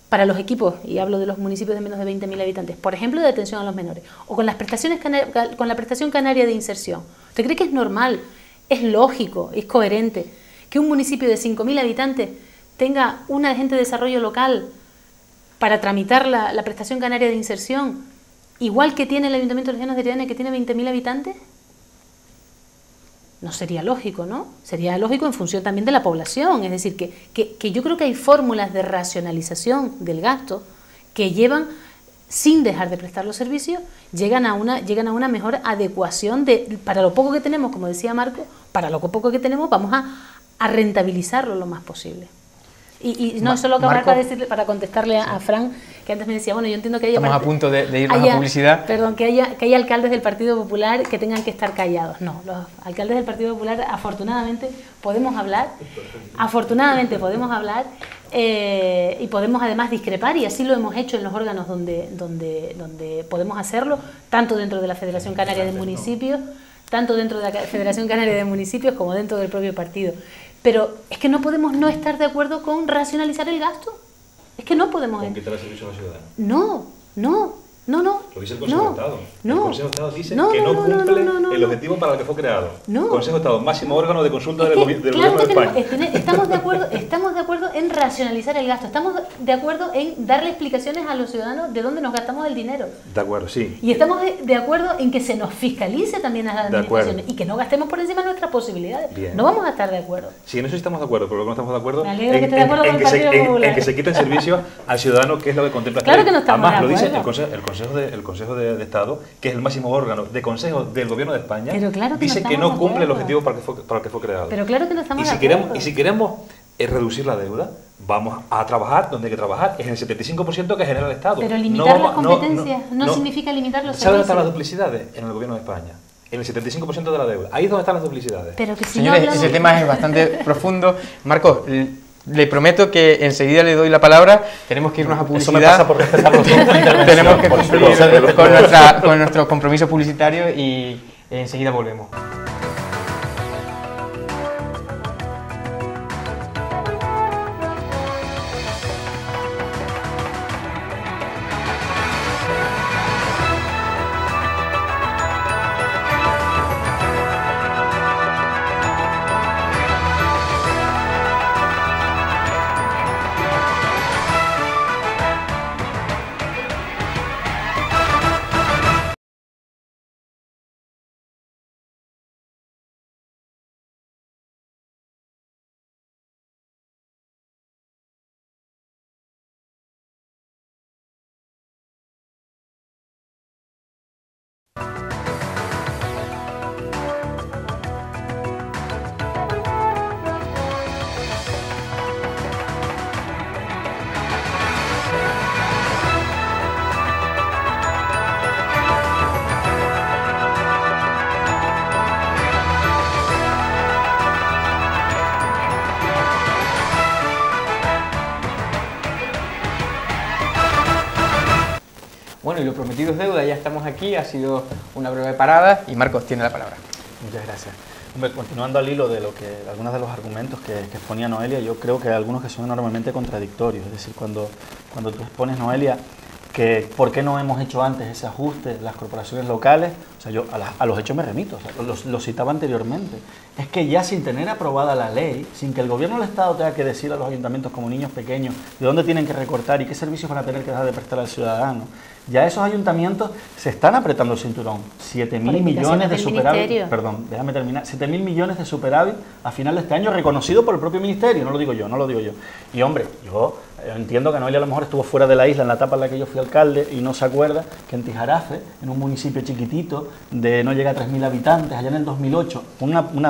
para los equipos, y hablo de los municipios de menos de 20.000 habitantes, por ejemplo, de atención a los menores, o con las prestaciones con la prestación canaria de inserción. ¿Usted cree que es normal, es lógico, es coherente que un municipio de 5.000 habitantes tenga un agente de desarrollo local para tramitar la prestación canaria de inserción, igual que tiene el Ayuntamiento de los Llanos de Ariane, que tiene 20.000 habitantes? No sería lógico, ¿no? Sería lógico en función también de la población, es decir, que yo creo que hay fórmulas de racionalización del gasto que llevan, sin dejar de prestar los servicios, llegan a una mejor adecuación para lo poco que tenemos, como decía Marco, para lo poco que tenemos vamos a rentabilizarlo lo más posible. Y no solo acabar para contestarle a Fran, que antes me decía, bueno, yo entiendo que estamos a punto de irnos a publicidad. Perdón, que haya alcaldes del Partido Popular que tengan que estar callados. No, los alcaldes del Partido Popular afortunadamente podemos hablar, y podemos además discrepar, y así lo hemos hecho en los órganos donde podemos hacerlo, tanto dentro de la Federación Canaria de Municipios, como dentro del propio partido. Pero es que no podemos no estar de acuerdo con racionalizar el gasto. Es que no podemos... ¿Con quitar el servicio a la ciudadana? No. Lo dice el Consejo de Estado. El Consejo de Estado dice que no cumple el objetivo para el que fue creado. El Consejo de Estado, máximo órgano de consulta del gobierno de España. Estamos de acuerdo en racionalizar el gasto. Estamos de acuerdo en darle explicaciones a los ciudadanos de dónde nos gastamos el dinero. De acuerdo, sí. Y estamos de acuerdo en que se nos fiscalice también a las administraciones y que no gastemos por encima de nuestras posibilidades. Bien. No vamos a estar de acuerdo. Sí, en eso sí estamos de acuerdo, pero lo que no estamos de acuerdo en que se quiten servicios al ciudadano, que es lo que contempla esta ley. Claro que no estamos de acuerdo. Además, lo dice el Consejo de Estado, que es el máximo órgano de consejo del Gobierno de España, dice que no cumple el objetivo para el que fue creado. Pero claro que no estamos de acuerdo. Y si queremos reducir la deuda, vamos a trabajar donde hay que trabajar, es en el 75% que genera el Estado. Pero limitar las competencias no significa limitar los servicios. ¿Sabe dónde están las duplicidades? En el Gobierno de España. En el 75% de la deuda. Ahí es donde están las duplicidades. Pero que si Señores, ese tema es bastante profundo. Marcos, le prometo que enseguida le doy la palabra. Tenemos que irnos a publicidad. Eso me pasa por respetar los tiempos. Tenemos que cumplir con nuestro compromiso publicitario y enseguida volvemos. Bueno, y lo prometido es deuda, ya estamos aquí, ha sido una breve parada y Marcos tiene la palabra. Muchas gracias. Hombre, continuando al hilo de algunos de los argumentos que exponía Noelia, yo creo que hay algunos que son enormemente contradictorios. Es decir, cuando tú expones, Noelia, que por qué no hemos hecho antes ese ajuste las corporaciones locales, o sea, yo a los hechos me remito, o sea, lo citaba anteriormente. Es que ya sin tener aprobada la ley, sin que el gobierno del Estado tenga que decir a los ayuntamientos como niños pequeños de dónde tienen que recortar y qué servicios van a tener que dejar de prestar al ciudadano, ya esos ayuntamientos se están apretando el cinturón. 7.000 millones de superávit, perdón, déjame terminar, 7.000 millones de superávit a final de este año, reconocido por el propio ministerio, no lo digo yo. Y hombre, yo entiendo que Noelia a lo mejor estuvo fuera de la isla en la etapa en la que yo fui alcalde y no se acuerda que en Tijarafe, en un municipio chiquitito de no llega a 3.000 habitantes, allá en el 2008,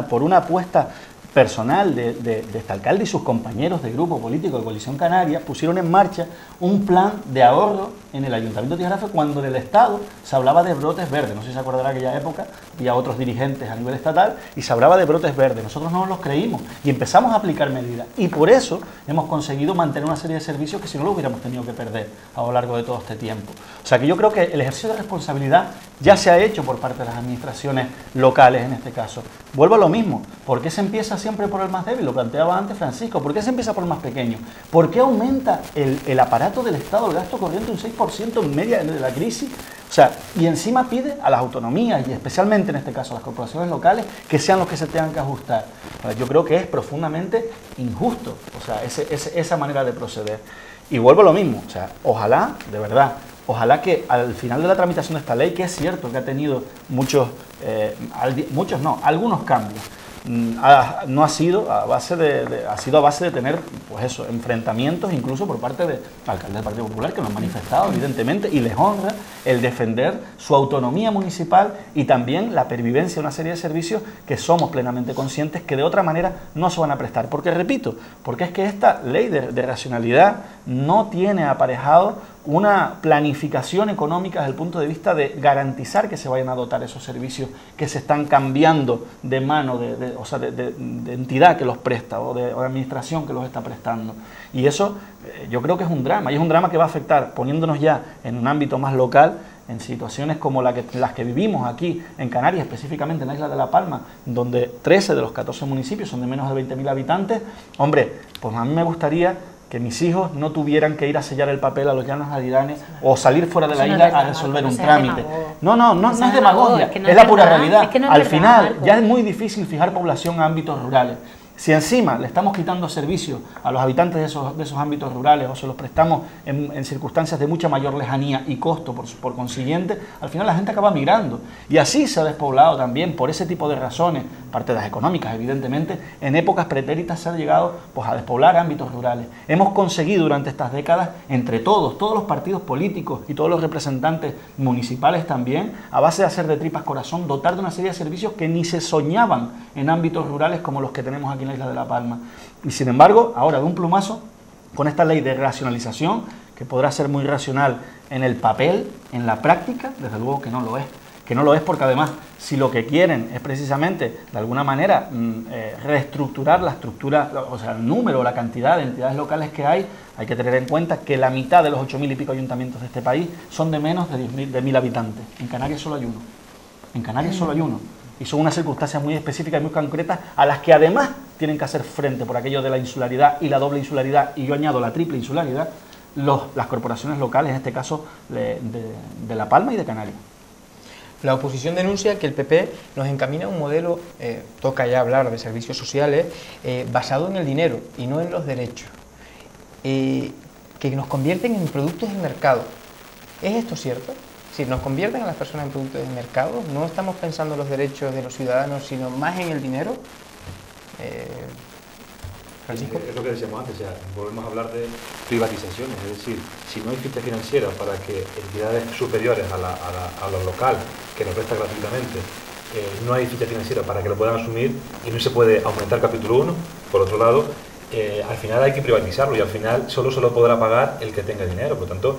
por una apuesta personal de este alcalde y sus compañeros de grupo político de Coalición Canaria, pusieron en marcha un plan de ahorro en el Ayuntamiento de Tijarafe cuando en el Estado se hablaba de brotes verdes. No sé si se acordará de aquella época, había otros dirigentes a nivel estatal y se hablaba de brotes verdes. Nosotros no nos los creímos y empezamos a aplicar medidas. Y por eso hemos conseguido mantener una serie de servicios que si no lo hubiéramos tenido que perder a lo largo de todo este tiempo. O sea que yo creo que el ejercicio de responsabilidad ya se ha hecho por parte de las administraciones locales en este caso. Vuelvo a lo mismo. ¿Por qué se empieza siempre por el más débil? Lo planteaba antes Francisco. ¿Por qué se empieza por el más pequeño? ¿Por qué aumenta el aparato del Estado, el gasto corriente, un 6% en media de la crisis? O sea, y encima pide a las autonomías y especialmente en este caso a las corporaciones locales que sean los que se tengan que ajustar. Yo creo que es profundamente injusto, o sea, esa manera de proceder. Y vuelvo a lo mismo, o sea, ojalá, de verdad, ojalá que al final de la tramitación de esta ley, que es cierto que ha tenido algunos cambios, no ha sido a base de tener pues eso, enfrentamientos incluso por parte de alcaldes del Partido Popular que lo han manifestado evidentemente y les honra el defender su autonomía municipal y también la pervivencia de una serie de servicios que somos plenamente conscientes que de otra manera no se van a prestar. Porque repito, porque es que esta ley de racionalidad no tiene aparejado una planificación económica desde el punto de vista de garantizar que se vayan a dotar esos servicios que se están cambiando de mano de entidad que los presta o de administración que los está prestando. Y eso yo creo que es un drama, y es un drama que va a afectar, poniéndonos ya en un ámbito más local, en situaciones como las que vivimos aquí en Canarias, específicamente en la isla de La Palma, donde 13 de los 14 municipios son de menos de 20.000 habitantes. Hombre, pues a mí me gustaría que mis hijos no tuvieran que ir a sellar el papel a los llanos aliranes o salir fuera de la isla a resolver un trámite. No es demagogia, es la pura realidad. Al final ya es muy difícil fijar población a ámbitos rurales. Si encima le estamos quitando servicios a los habitantes de esos ámbitos rurales o se los prestamos en circunstancias de mucha mayor lejanía y costo por consiguiente, al final la gente acaba migrando. Y así se ha despoblado también por ese tipo de razones, parte de las económicas evidentemente, en épocas pretéritas se ha llegado pues, a despoblar ámbitos rurales. Hemos conseguido durante estas décadas, entre todos los partidos políticos y todos los representantes municipales también, a base de hacer de tripas corazón, dotar de una serie de servicios que ni se soñaban en ámbitos rurales como los que tenemos aquí en la isla de La Palma. Y sin embargo, ahora de un plumazo, con esta ley de racionalización, que podrá ser muy racional en el papel, en la práctica, desde luego que no lo es. Que no lo es porque además, si lo que quieren es precisamente, de alguna manera, reestructurar la estructura, o sea, el número, la cantidad de entidades locales que hay que tener en cuenta que la mitad de los 8.000 y pico ayuntamientos de este país son de menos de 1.000 habitantes. En Canarias solo hay uno. En Canarias solo hay uno. Y son unas circunstancias muy específicas y muy concretas a las que además tienen que hacer frente por aquello de la insularidad y la doble insularidad, y yo añado la triple insularidad, las corporaciones locales, en este caso de La Palma y de Canarias. La oposición denuncia que el PP nos encamina a un modelo, toca ya hablar de servicios sociales, basado en el dinero y no en los derechos, que nos convierten en productos de mercado. ¿Es esto cierto? Si nos convierten a las personas en productos de mercado, ¿no estamos pensando en los derechos de los ciudadanos, sino más en el dinero? Francisco. Es lo que decíamos antes, ya volvemos a hablar de privatizaciones, es decir, si no hay ficha financiera para que entidades superiores a lo local, que lo presta gratuitamente, no hay ficha financiera para que lo puedan asumir y no se puede aumentar capítulo 1, por otro lado, al final hay que privatizarlo y al final solo se lo podrá pagar el que tenga dinero. Por lo tanto,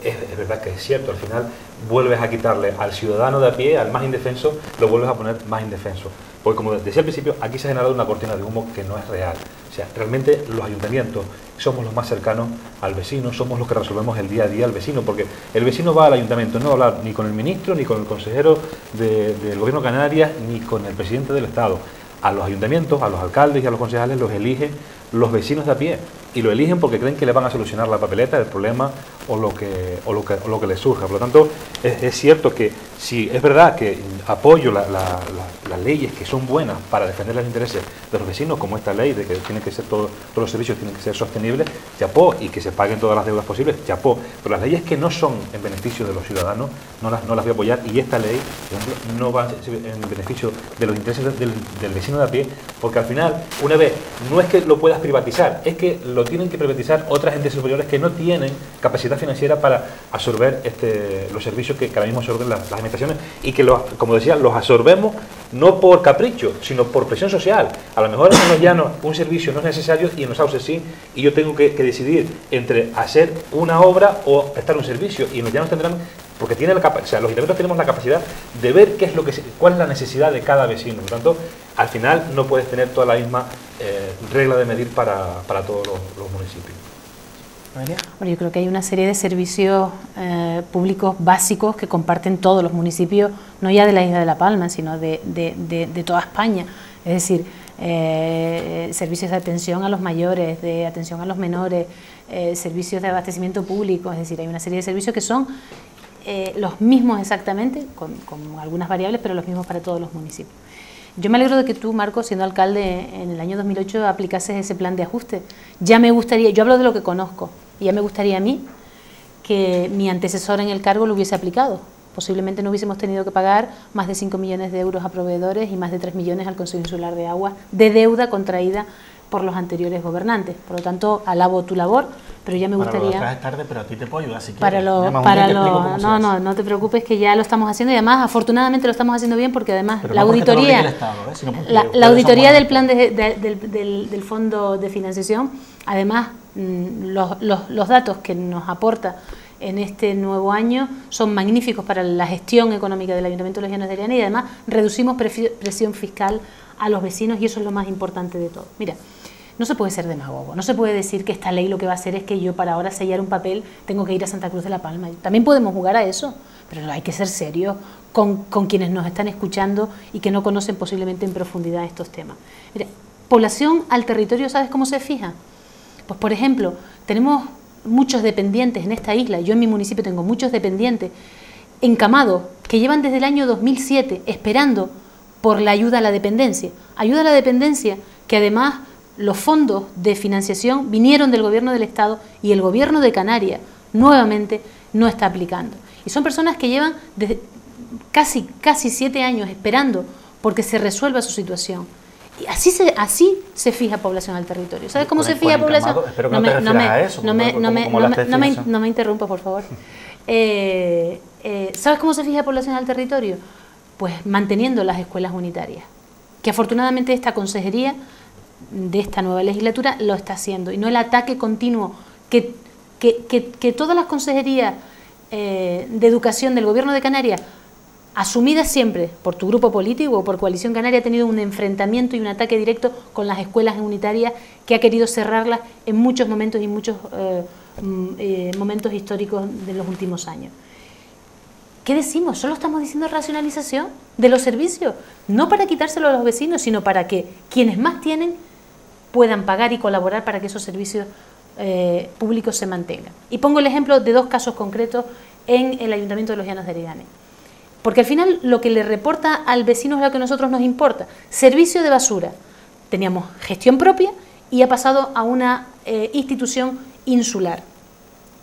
es verdad que es cierto, al final vuelves a quitarle al ciudadano de a pie, al más indefenso, lo vuelves a poner más indefenso. Porque como decía al principio, aquí se ha generado una cortina de humo que no es real. O sea, realmente los ayuntamientos somos los más cercanos al vecino, somos los que resolvemos el día a día al vecino, porque el vecino va al ayuntamiento, no va a hablar ni con el ministro, ni con el consejero del Gobierno de Canarias, ni con el presidente del Estado. A los ayuntamientos, a los alcaldes y a los concejales los eligen los vecinos de a pie, y lo eligen porque creen que le van a solucionar la papeleta, el problema o lo que les surja. Por lo tanto, es cierto que si es verdad que apoyo las leyes que son buenas para defender los intereses de los vecinos, como esta ley de que tiene que ser todos los servicios tienen que ser sostenibles, chapó, y que se paguen todas las deudas posibles, chapó. Pero las leyes que no son en beneficio de los ciudadanos no las voy a apoyar, y esta ley, por ejemplo, no va en beneficio de los intereses del vecino de a pie, porque al final, una vez, no es que lo puedas privatizar, es que lo tienen que privatizar otras entes superiores que no tienen capacidad financiera para absorber los servicios que ahora mismo absorben las administraciones, y que, como decía, los absorbemos no por capricho, sino por presión social. A lo mejor en los llanos un servicio no es necesario y en los sauces sí, y yo tengo que decidir entre hacer una obra o prestar un servicio, y en los llanos tendrán, porque los ayuntamientos tenemos la capacidad de ver cuál es la necesidad de cada vecino. Por lo tanto, al final no puedes tener toda la misma regla de medir para todos los municipios. Bueno, yo creo que hay una serie de servicios públicos básicos que comparten todos los municipios, no ya de la isla de La Palma, sino de toda España. Es decir, servicios de atención a los mayores, de atención a los menores, servicios de abastecimiento público. Es decir, hay una serie de servicios que son los mismos exactamente, con algunas variables, pero los mismos para todos los municipios. Yo me alegro de que tú, Marcos, siendo alcalde en el año 2008, aplicases ese plan de ajuste. Ya me gustaría, yo hablo de lo que conozco, y ya me gustaría a mí que mi antecesor en el cargo lo hubiese aplicado. Posiblemente no hubiésemos tenido que pagar más de 5 millones de euros a proveedores y más de 3 millones al Consejo Insular de Agua de deuda contraída por los anteriores gobernantes. Por lo tanto, alabo tu labor, pero ya me gustaría... Para lo traes tarde, pero a ti te puedo ayudar si quieres. No te preocupes, que ya lo estamos haciendo, y además afortunadamente lo estamos haciendo bien, porque además la auditoría, la auditoría del plan del Fondo de Financiación, además los datos que nos aporta en este nuevo año son magníficos para la gestión económica del Ayuntamiento de Los Llanos de Triana, y además reducimos presión fiscal a los vecinos, y eso es lo más importante de todo. Mira, no se puede ser demagogo, no se puede decir que esta ley lo que va a hacer es que yo, para ahora sellar un papel, tengo que ir a Santa Cruz de la Palma. También podemos jugar a eso, pero hay que ser serios con quienes nos están escuchando y que no conocen posiblemente en profundidad estos temas. Mira, población al territorio, ¿sabes cómo se fija? Pues, por ejemplo, tenemos muchos dependientes en esta isla. Yo en mi municipio tengo muchos dependientes encamados que llevan desde el año 2007 esperando por la ayuda a la dependencia. Ayuda a la dependencia que además los fondos de financiación vinieron del Gobierno del Estado, y el Gobierno de Canarias nuevamente no está aplicando. Y son personas que llevan desde casi 7 años esperando porque se resuelva su situación. Y así se fija población al territorio. ¿Sabes cómo se fija población? Espero que no te refieras a eso. No me interrumpas, por favor. ¿Sabes cómo se fija población al territorio? Pues manteniendo las escuelas unitarias, que afortunadamente esta consejería de esta nueva legislatura lo está haciendo, y no el ataque continuo que todas las consejerías de educación del Gobierno de Canarias, asumidas siempre por tu grupo político o por Coalición Canaria, ha tenido un enfrentamiento y un ataque directo con las escuelas unitarias, que ha querido cerrarlas en muchos momentos y muchos momentos históricos de los últimos años. ¿Qué decimos? Solo estamos diciendo racionalización de los servicios, no para quitárselo a los vecinos, sino para que quienes más tienen puedan pagar y colaborar para que esos servicios públicos se mantengan. Y pongo el ejemplo de 2 casos concretos en el Ayuntamiento de Los Llanos de Aridane, porque al final lo que le reporta al vecino es lo que a nosotros nos importa. Servicio de basura. Teníamos gestión propia y ha pasado a una institución insular.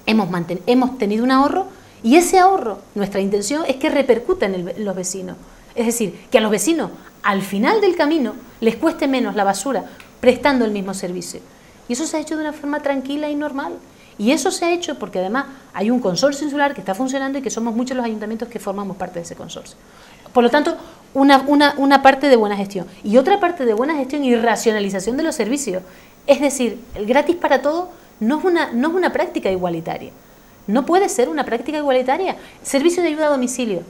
Hemos tenido un ahorro, y ese ahorro, nuestra intención es que repercuta en los vecinos. Es decir, que a los vecinos, al final del camino, les cueste menos la basura, prestando el mismo servicio. Y eso se ha hecho de una forma tranquila y normal. Y eso se ha hecho porque además hay un consorcio insular que está funcionando, y que somos muchos los ayuntamientos que formamos parte de ese consorcio. Por lo tanto, una parte de buena gestión. Y otra parte de buena gestión y racionalización de los servicios. Es decir, el gratis para todos no es una práctica igualitaria. No puede ser una práctica igualitaria. Servicio de ayuda a domicilio.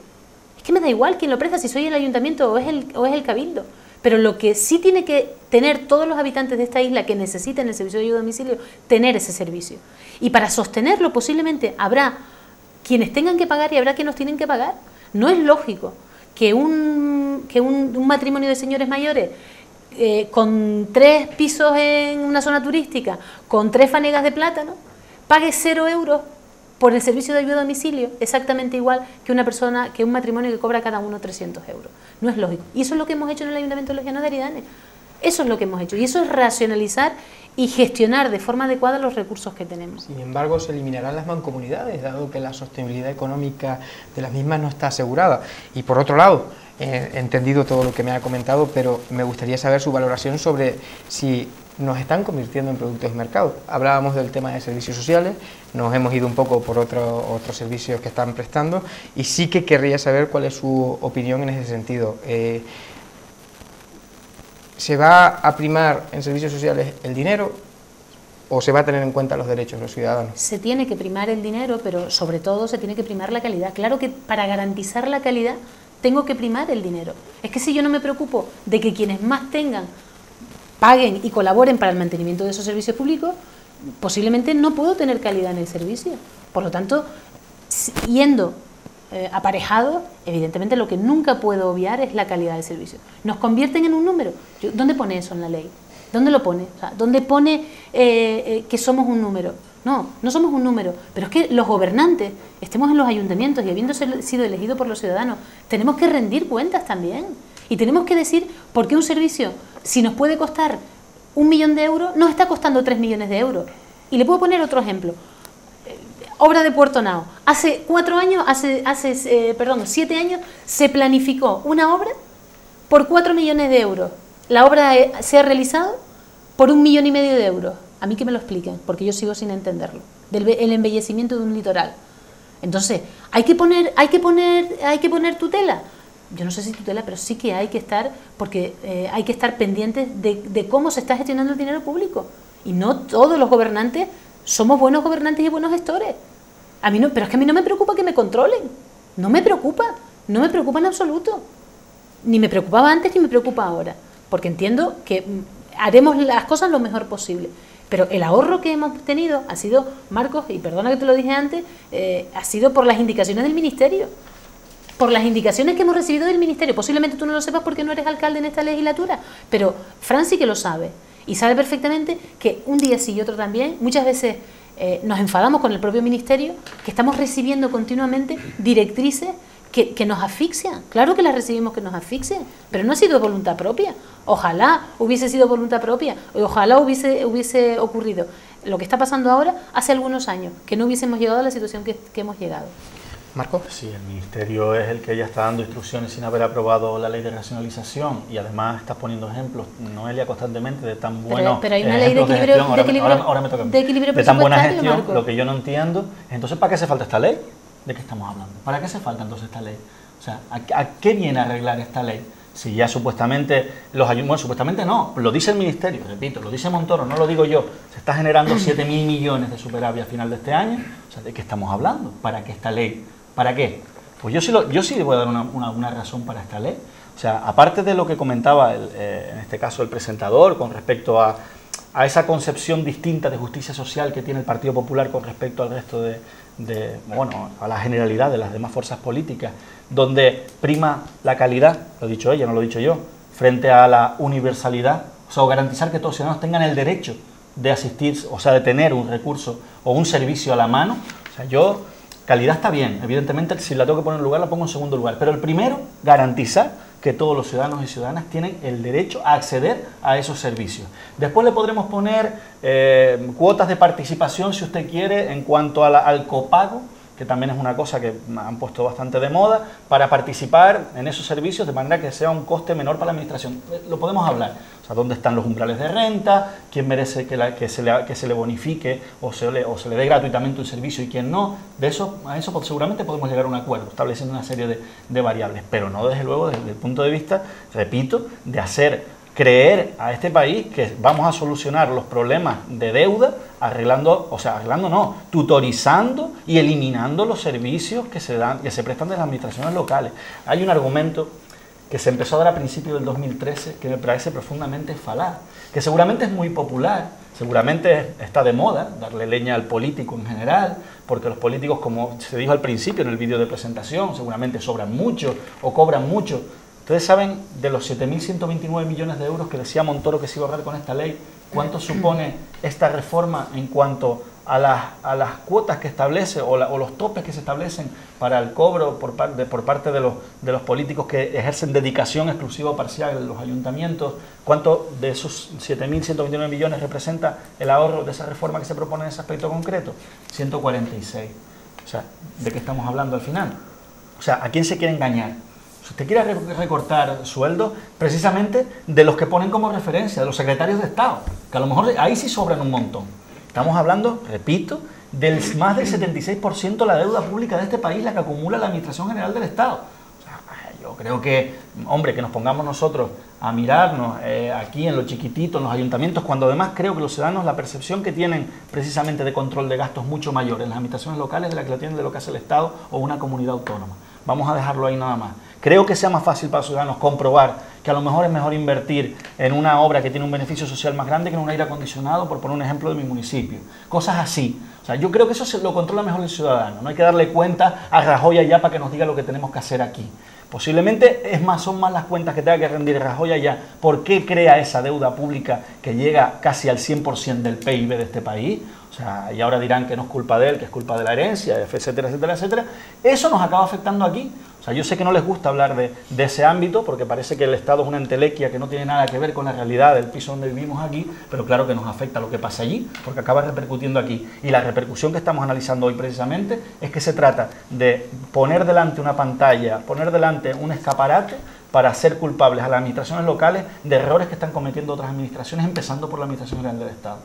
Es que me da igual quién lo presta, si soy el ayuntamiento o es el cabildo. pero lo que sí tiene que tener todos los habitantes de esta isla que necesiten el servicio de ayuda a domicilio, tener ese servicio. Y para sostenerlo posiblemente habrá quienes tengan que pagar y habrá quienes tienen que pagar. No es lógico que un matrimonio de señores mayores con 3 pisos en una zona turística, con 3 fanegas de plátano, pague 0 euros por el servicio de ayuda a domicilio, exactamente igual que un matrimonio que cobra cada uno 300 euros. No es lógico. Y eso es lo que hemos hecho en el Ayuntamiento de Los Llanos de Aridane. Eso es lo que hemos hecho. Y eso es racionalizar y gestionar de forma adecuada los recursos que tenemos. Sin embargo, se eliminarán las mancomunidades, dado que la sostenibilidad económica de las mismas no está asegurada. Y por otro lado, he entendido todo lo que me ha comentado, pero me gustaría saber su valoración sobre si nos están convirtiendo en productos de mercado. Hablábamos del tema de servicios sociales, nos hemos ido un poco por otros servicios que están prestando, y sí que querría saber cuál es su opinión en ese sentido. ¿Se va a primar en servicios sociales el dinero o se va a tener en cuenta los derechos de los ciudadanos? Se tiene que primar el dinero, pero sobre todo se tiene que primar la calidad. Claro que para garantizar la calidad tengo que primar el dinero. Es que si yo no me preocupo de que quienes más tengan paguen y colaboren para el mantenimiento de esos servicios públicos, posiblemente no puedo tener calidad en el servicio. Por lo tanto, yendo aparejado, evidentemente lo que nunca puedo obviar es la calidad del servicio. Nos convierten en un número. ¿Dónde pone eso en la ley? ¿Dónde lo pone? O sea, ¿dónde pone que somos un número? No, no somos un número, pero es que los gobernantes, estemos en los ayuntamientos y habiendo sido elegidos por los ciudadanos, tenemos que rendir cuentas también. Y tenemos que decir por qué un servicio, si nos puede costar 1 millón de euros, nos está costando 3 millones de euros. Y le puedo poner otro ejemplo. Obra de Puerto Nao. Hace 7 años se planificó una obra por 4 millones de euros. La obra se ha realizado por 1,5 millones de euros. A mí que me lo expliquen, porque yo sigo sin entenderlo. El embellecimiento de un litoral. Entonces, ¿hay que poner tutela? Yo no sé si tutela, pero sí que hay que estar, porque hay que estar pendientes de cómo se está gestionando el dinero público. Y no todos los gobernantes somos buenos gobernantes y buenos gestores. Pero es que a mí no me preocupa que me controlen. No me preocupa en absoluto. Ni me preocupaba antes ni me preocupa ahora. Porque entiendo que haremos las cosas lo mejor posible. Pero el ahorro que hemos tenido ha sido, Marcos, y perdona que te lo dije antes, ha sido por las indicaciones del Ministerio. Por las indicaciones que hemos recibido del Ministerio. Posiblemente tú no lo sepas porque no eres alcalde en esta legislatura, pero Fran sí que lo sabe. Y sabe perfectamente que un día sí y otro también, muchas veces nos enfadamos con el propio Ministerio, que estamos recibiendo continuamente directrices que nos asfixian. Claro que las recibimos que nos asfixian, pero no ha sido voluntad propia. Ojalá hubiese sido voluntad propia, ojalá hubiese ocurrido lo que está pasando ahora hace algunos años, que no hubiésemos llegado a la situación que hemos llegado. Marco. Sí, el Ministerio es el que ya está dando instrucciones sin haber aprobado la ley de racionalización y además está poniendo ejemplos, Noelia, constantemente de tan buenos pero hay una ley de equilibrio, ahora me toca a mí. De tan buena gestión, Marco. Lo que yo no entiendo es entonces ¿para qué hace falta esta ley? ¿De qué estamos hablando? ¿Para qué hace falta entonces esta ley? O sea, ¿a qué viene a arreglar esta ley? Si ya supuestamente bueno, supuestamente no, lo dice el Ministerio, repito, lo dice Montoro, no lo digo yo, se está generando 7.000 millones de superávit a final de este año. O sea, ¿de qué estamos hablando? ¿Para qué esta ley? ¿Para qué? Pues yo sí le voy a dar una razón para esta ley. O sea, aparte de lo que comentaba en este caso el presentador con respecto a esa concepción distinta de justicia social que tiene el Partido Popular con respecto al resto bueno, a la generalidad de las demás fuerzas políticas, donde prima la calidad, lo he dicho ella, no lo he dicho yo, frente a la universalidad, o sea, garantizar que todos los ciudadanos tengan el derecho de asistir, o sea, de tener un recurso o un servicio a la mano. O sea, calidad está bien, evidentemente si la tengo que poner en lugar la pongo en segundo lugar, pero el primero, garantizar que todos los ciudadanos y ciudadanas tienen el derecho a acceder a esos servicios. Después le podremos poner cuotas de participación, si usted quiere, en cuanto al copago, que también es una cosa que han puesto bastante de moda, para participar en esos servicios de manera que sea un coste menor para la administración. Lo podemos hablar. O sea, dónde están los umbrales de renta, quién merece que se le bonifique o se le dé gratuitamente un servicio y quién no. A eso seguramente podemos llegar a un acuerdo, estableciendo una serie de variables, pero no desde luego desde el punto de vista, repito, de hacer creer a este país que vamos a solucionar los problemas de deuda tutorizando y eliminando los servicios que se prestan de las administraciones locales. Hay un argumento que se empezó a dar a principios del 2013, que me parece profundamente falaz, que seguramente es muy popular, seguramente está de moda darle leña al político en general, porque los políticos, como se dijo al principio en el vídeo de presentación, seguramente sobran mucho o cobran mucho. Ustedes saben, de los 7.129 millones de euros que decía Montoro que se iba a ahorrar con esta ley, ¿cuánto supone esta reforma en cuanto a las cuotas que establece o los topes que se establecen para el cobro por parte de los políticos que ejercen dedicación exclusiva o parcial en los ayuntamientos? ¿Cuánto de esos 7.129 millones representa el ahorro de esa reforma que se propone en ese aspecto concreto? 146. O sea, ¿de qué estamos hablando al final? O sea, ¿a quién se quiere engañar? Si usted quiere recortar sueldos, precisamente de los que ponen como referencia, de los secretarios de Estado, que a lo mejor ahí sí sobran un montón. Estamos hablando, repito, del más del 76% de la deuda pública de este país, la que acumula la Administración General del Estado. O sea, yo creo que, hombre, que nos pongamos nosotros a mirarnos aquí en lo chiquitito, en los ayuntamientos, cuando además creo que los ciudadanos la percepción que tienen precisamente de control de gastos es mucho mayor en las administraciones locales de la que la tienen de lo que hace el Estado o una comunidad autónoma. Vamos a dejarlo ahí nada más. Creo que sea más fácil para los ciudadanos comprobar que a lo mejor es mejor invertir en una obra que tiene un beneficio social más grande que en un aire acondicionado, por poner un ejemplo de mi municipio. Cosas así. O sea, yo creo que eso se lo controla mejor el ciudadano. No hay que darle cuenta a Rajoy allá para que nos diga lo que tenemos que hacer aquí. Posiblemente son más las cuentas que tenga que rendir Rajoy allá. ¿Por qué crea esa deuda pública que llega casi al 100% del PIB de este país? O sea, y ahora dirán que no es culpa de él, que es culpa de la herencia, etcétera, etcétera, etcétera. Eso nos acaba afectando aquí. O sea, yo sé que no les gusta hablar de ese ámbito, porque parece que el Estado es una entelequia que no tiene nada que ver con la realidad del piso donde vivimos aquí, pero claro que nos afecta lo que pasa allí, porque acaba repercutiendo aquí. Y la repercusión que estamos analizando hoy precisamente es que se trata de poner delante una pantalla, poner delante un escaparate para hacer culpables a las administraciones locales de errores que están cometiendo otras administraciones, empezando por la Administración General del Estado.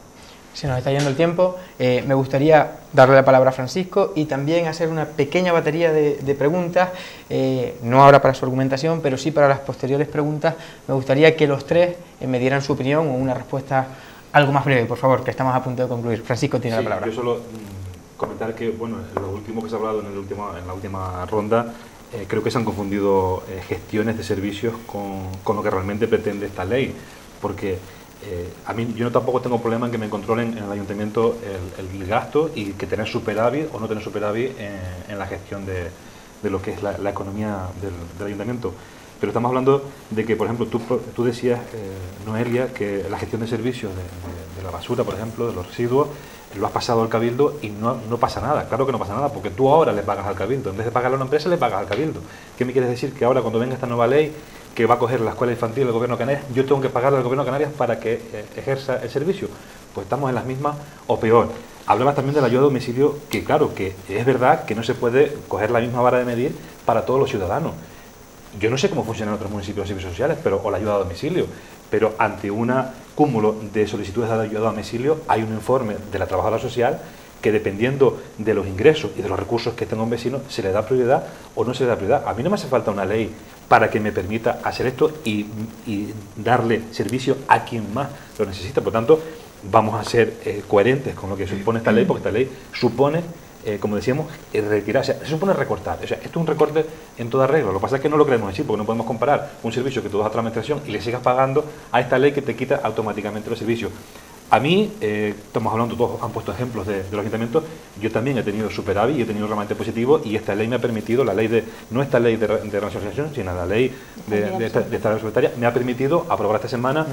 Se nos está yendo el tiempo. Me gustaría darle la palabra a Francisco y también hacer una pequeña batería de preguntas, no ahora para su argumentación, pero sí para las posteriores preguntas. Me gustaría que los tres me dieran su opinión o una respuesta algo más breve, por favor, que estamos a punto de concluir. Francisco tiene la palabra. Yo solo comentar que, bueno, lo último que se ha hablado en la última ronda, creo que se han confundido gestiones de servicios con lo que realmente pretende esta ley, porque a mí yo tampoco tengo problema en que me controlen en el ayuntamiento el gasto y que tener superávit o no tener superávit en la gestión de lo que es la economía del ayuntamiento. Pero estamos hablando de que, por ejemplo, tú decías, Noelia, que la gestión de servicios de la basura, por ejemplo, de los residuos, lo has pasado al Cabildo y no pasa nada. Claro que no pasa nada, porque tú ahora le pagas al Cabildo. En vez de pagarle a una empresa, le pagas al Cabildo. ¿Qué me quieres decir? Que ahora, cuando venga esta nueva ley que va a coger la escuela infantil del Gobierno de Canarias, yo tengo que pagarle al Gobierno de Canarias para que ejerza el servicio. Pues estamos en las mismas o peor. Hablabas también de la ayuda a domicilio, que claro, que es verdad que no se puede coger la misma vara de medir para todos los ciudadanos. Yo no sé cómo funcionan otros municipios de servicios sociales, o la ayuda a domicilio, pero ante un cúmulo de solicitudes de ayuda a domicilio hay un informe de la trabajadora social que, dependiendo de los ingresos y de los recursos que tenga un vecino, se le da prioridad o no se le da prioridad. A mí no me hace falta una ley para que me permita hacer esto y darle servicio a quien más lo necesita. Por tanto, vamos a ser coherentes con lo que supone esta ley, porque esta ley supone, como decíamos, retirar, o sea, se supone recortar. O sea, esto es un recorte en toda regla. Lo que pasa es que no lo queremos decir, porque no podemos comparar un servicio que tú das a otra administración y le sigas pagando a esta ley que te quita automáticamente los servicios. A mí, estamos hablando, todos han puesto ejemplos de los ayuntamientos, yo también he tenido superávit y he tenido remanente positivo, y esta ley me ha permitido, no esta ley de racionalización, sino la ley de esta secretaria, me ha permitido aprobar esta semana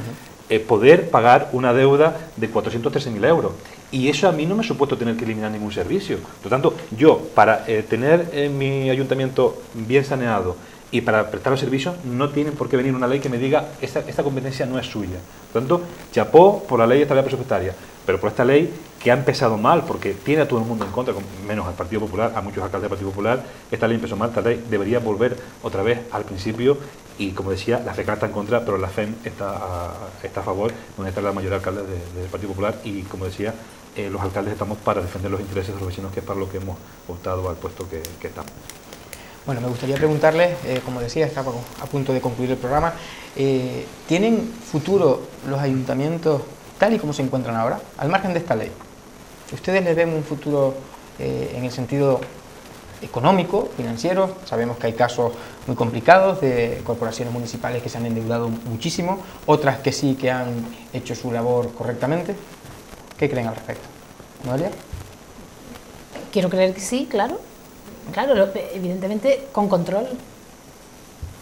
poder pagar una deuda de 413.000 euros. Y eso a mí no me ha supuesto tener que eliminar ningún servicio. Por lo tanto, yo, para tener mi ayuntamiento bien saneado y para prestar los servicios, no tienen por qué venir una ley que me diga esta competencia no es suya. Por lo tanto, chapó por la ley de estabilidad presupuestaria, pero por esta ley que ha empezado mal, porque tiene a todo el mundo en contra, menos al Partido Popular, a muchos alcaldes del Partido Popular. Esta ley empezó mal, esta ley debería volver otra vez al principio, y como decía, la FECAN está en contra, pero la FEM está a favor, donde está la mayoría de alcaldes del Partido Popular, y como decía, los alcaldes estamos para defender los intereses de los vecinos, que es para lo que hemos optado al puesto que estamos. Bueno, me gustaría preguntarles, como decía, estamos a punto de concluir el programa, ¿tienen futuro los ayuntamientos tal y como se encuentran ahora, al margen de esta ley? ¿Ustedes les ven un futuro en el sentido económico, financiero. Sabemos que hay casos muy complicados de corporaciones municipales que se han endeudado muchísimo, otras que sí que han hecho su labor correctamente. ¿Qué creen al respecto? ¿Noelia? Quiero creer que sí, claro. Claro, evidentemente con control.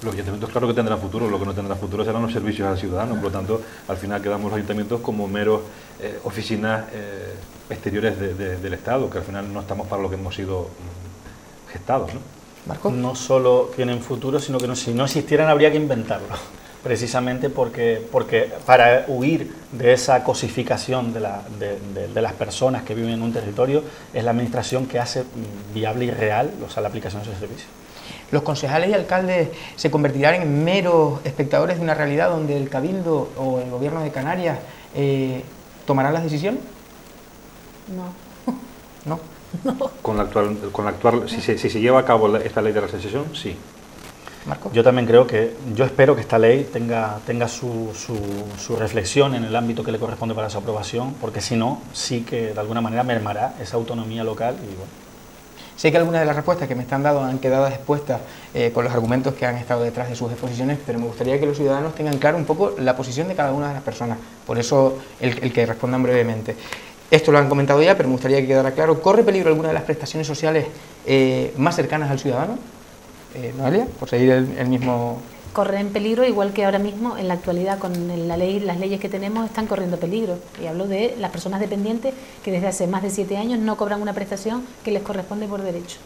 Los ayuntamientos claro que tendrán futuro, lo que no tendrán futuro serán los servicios al ciudadano, por lo tanto, al final quedamos los ayuntamientos como meros oficinas exteriores del Estado, que al final no estamos para lo que hemos sido gestados, ¿no? ¿Marco? No solo tienen futuro, sino que si no existieran habría que inventarlo, precisamente porque para huir de esa cosificación de las personas que viven en un territorio, es la administración que hace viable y real, o sea, la aplicación de esos servicios. ¿Los concejales y alcaldes se convertirán en meros espectadores de una realidad donde el Cabildo o el Gobierno de Canarias tomarán las decisiones? No. ¿No? Con la actual si se lleva a cabo esta ley de racionalización, sí. ¿Marco? Yo también yo espero que esta ley tenga su reflexión en el ámbito que le corresponde para su aprobación, porque si no, sí que de alguna manera mermará esa autonomía local y bueno. Sé que algunas de las respuestas que me están dando han quedado expuestas con los argumentos que han estado detrás de sus exposiciones, pero me gustaría que los ciudadanos tengan claro un poco la posición de cada una de las personas, por eso el que respondan brevemente. Esto lo han comentado ya, pero me gustaría que quedara claro. ¿Corre peligro alguna de las prestaciones sociales más cercanas al ciudadano? Noelia, por seguir el mismo... Corre en peligro, igual que ahora mismo, en la actualidad, con las leyes que tenemos, están corriendo peligro. Y hablo de las personas dependientes que desde hace más de 7 años no cobran una prestación que les corresponde por derecho.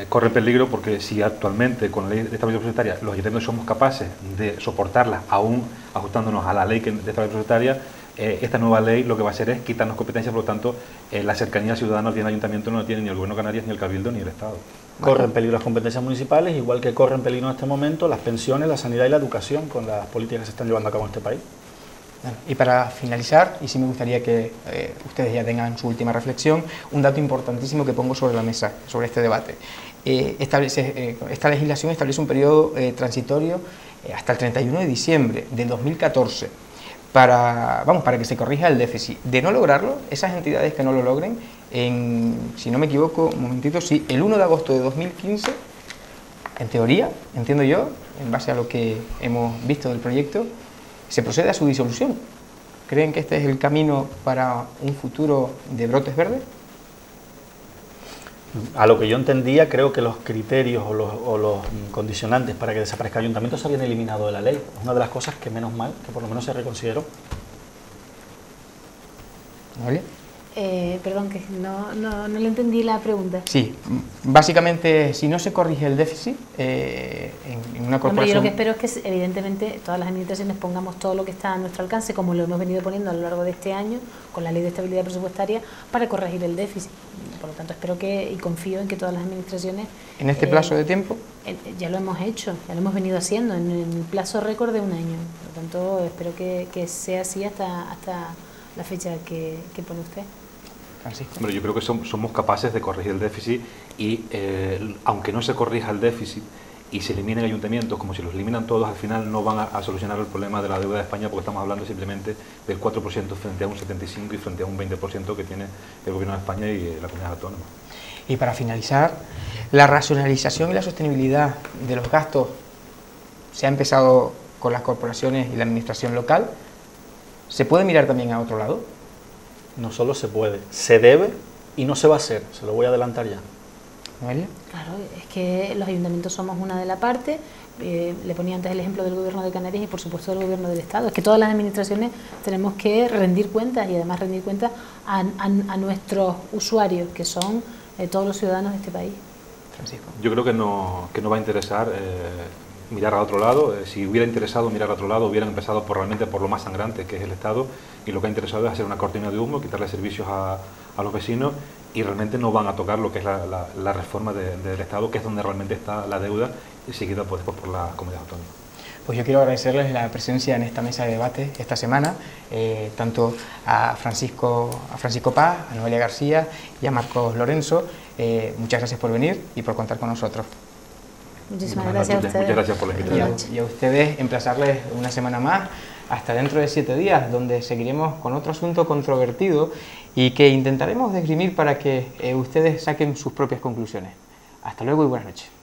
Corre peligro porque si actualmente con la ley de estabilidad presupuestaria los ayuntamientos somos capaces de soportarla, aún ajustándonos a la ley de estabilidad presupuestaria, esta nueva ley lo que va a hacer es quitarnos competencias, por lo tanto, la cercanía ciudadana tiene el ayuntamiento, no la tiene ni el Gobierno de Canarias, ni el Cabildo, ni el Estado. Corren peligro las competencias municipales, igual que corren peligro en este momento las pensiones, la sanidad y la educación con las políticas que se están llevando a cabo en este país. Bueno, y para finalizar, y sí me gustaría que ustedes ya tengan su última reflexión, un dato importantísimo que pongo sobre la mesa, sobre este debate. Esta legislación establece un periodo transitorio hasta el 31 de diciembre del 2014 para que se corrija el déficit. De no lograrlo, esas entidades que no lo logren, si no me equivoco, un momentito, sí, el 1 de agosto de 2015, en teoría, entiendo yo, en base a lo que hemos visto del proyecto, se procede a su disolución. ¿Creen que este es el camino para un futuro de brotes verdes? A lo que yo entendía, creo que los criterios o los condicionantes para que desaparezca el ayuntamiento se habían eliminado de la ley. Es una de las cosas que menos mal, que por lo menos se reconsideró. ¿Vale? Perdón, que no le entendí la pregunta. Sí, básicamente, si no se corrige el déficit en una corporación... Hombre, yo lo que espero es que, evidentemente, todas las administraciones pongamos todo lo que está a nuestro alcance, como lo hemos venido poniendo a lo largo de este año, con la Ley de Estabilidad Presupuestaria, para corregir el déficit. Por lo tanto, espero y confío en que todas las administraciones... ¿En este plazo de tiempo? Ya lo hemos hecho, ya lo hemos venido haciendo, en el plazo récord de un año. Por lo tanto, espero que sea así hasta la fecha que pone usted. Francisco. Hombre, yo creo que somos capaces de corregir el déficit y aunque no se corrija el déficit y se eliminen ayuntamientos, como si los eliminan todos, al final no van a solucionar el problema de la deuda de España, porque estamos hablando simplemente del 4% frente a un 75% y frente a un 20% que tiene el Gobierno de España y la comunidad autónoma. Y para finalizar, la racionalización y la sostenibilidad de los gastos se ha empezado con las corporaciones y la administración local. ¿Se puede mirar también a otro lado? No solo se puede, se debe y no se va a hacer, se lo voy a adelantar ya. ¿Noelia? Claro, es que los ayuntamientos somos una de la parte, le ponía antes el ejemplo del Gobierno de Canarias y por supuesto del Gobierno del Estado. Es que todas las administraciones tenemos que rendir cuentas y además rendir cuentas a nuestros usuarios, que son todos los ciudadanos de este país. Francisco. Yo creo que no va a interesar mirar a otro lado. Si hubiera interesado mirar a otro lado, hubieran empezado realmente por lo más sangrante, que es el Estado, y lo que ha interesado es hacer una cortina de humo, quitarle servicios a los vecinos, y realmente no van a tocar lo que es la reforma del Estado, que es donde realmente está la deuda, y seguida pues, por la comunidad autónoma. Pues yo quiero agradecerles la presencia en esta mesa de debate esta semana, tanto a Francisco Paz, a Noelia García y a Marcos Lorenzo. Muchas gracias por venir y por contar con nosotros. Muchísimas gracias a ustedes. Muchas gracias por la invitación. Y a ustedes emplazarles una semana más, hasta dentro de 7 días, donde seguiremos con otro asunto controvertido y que intentaremos desgrimir para que ustedes saquen sus propias conclusiones. Hasta luego y buenas noches.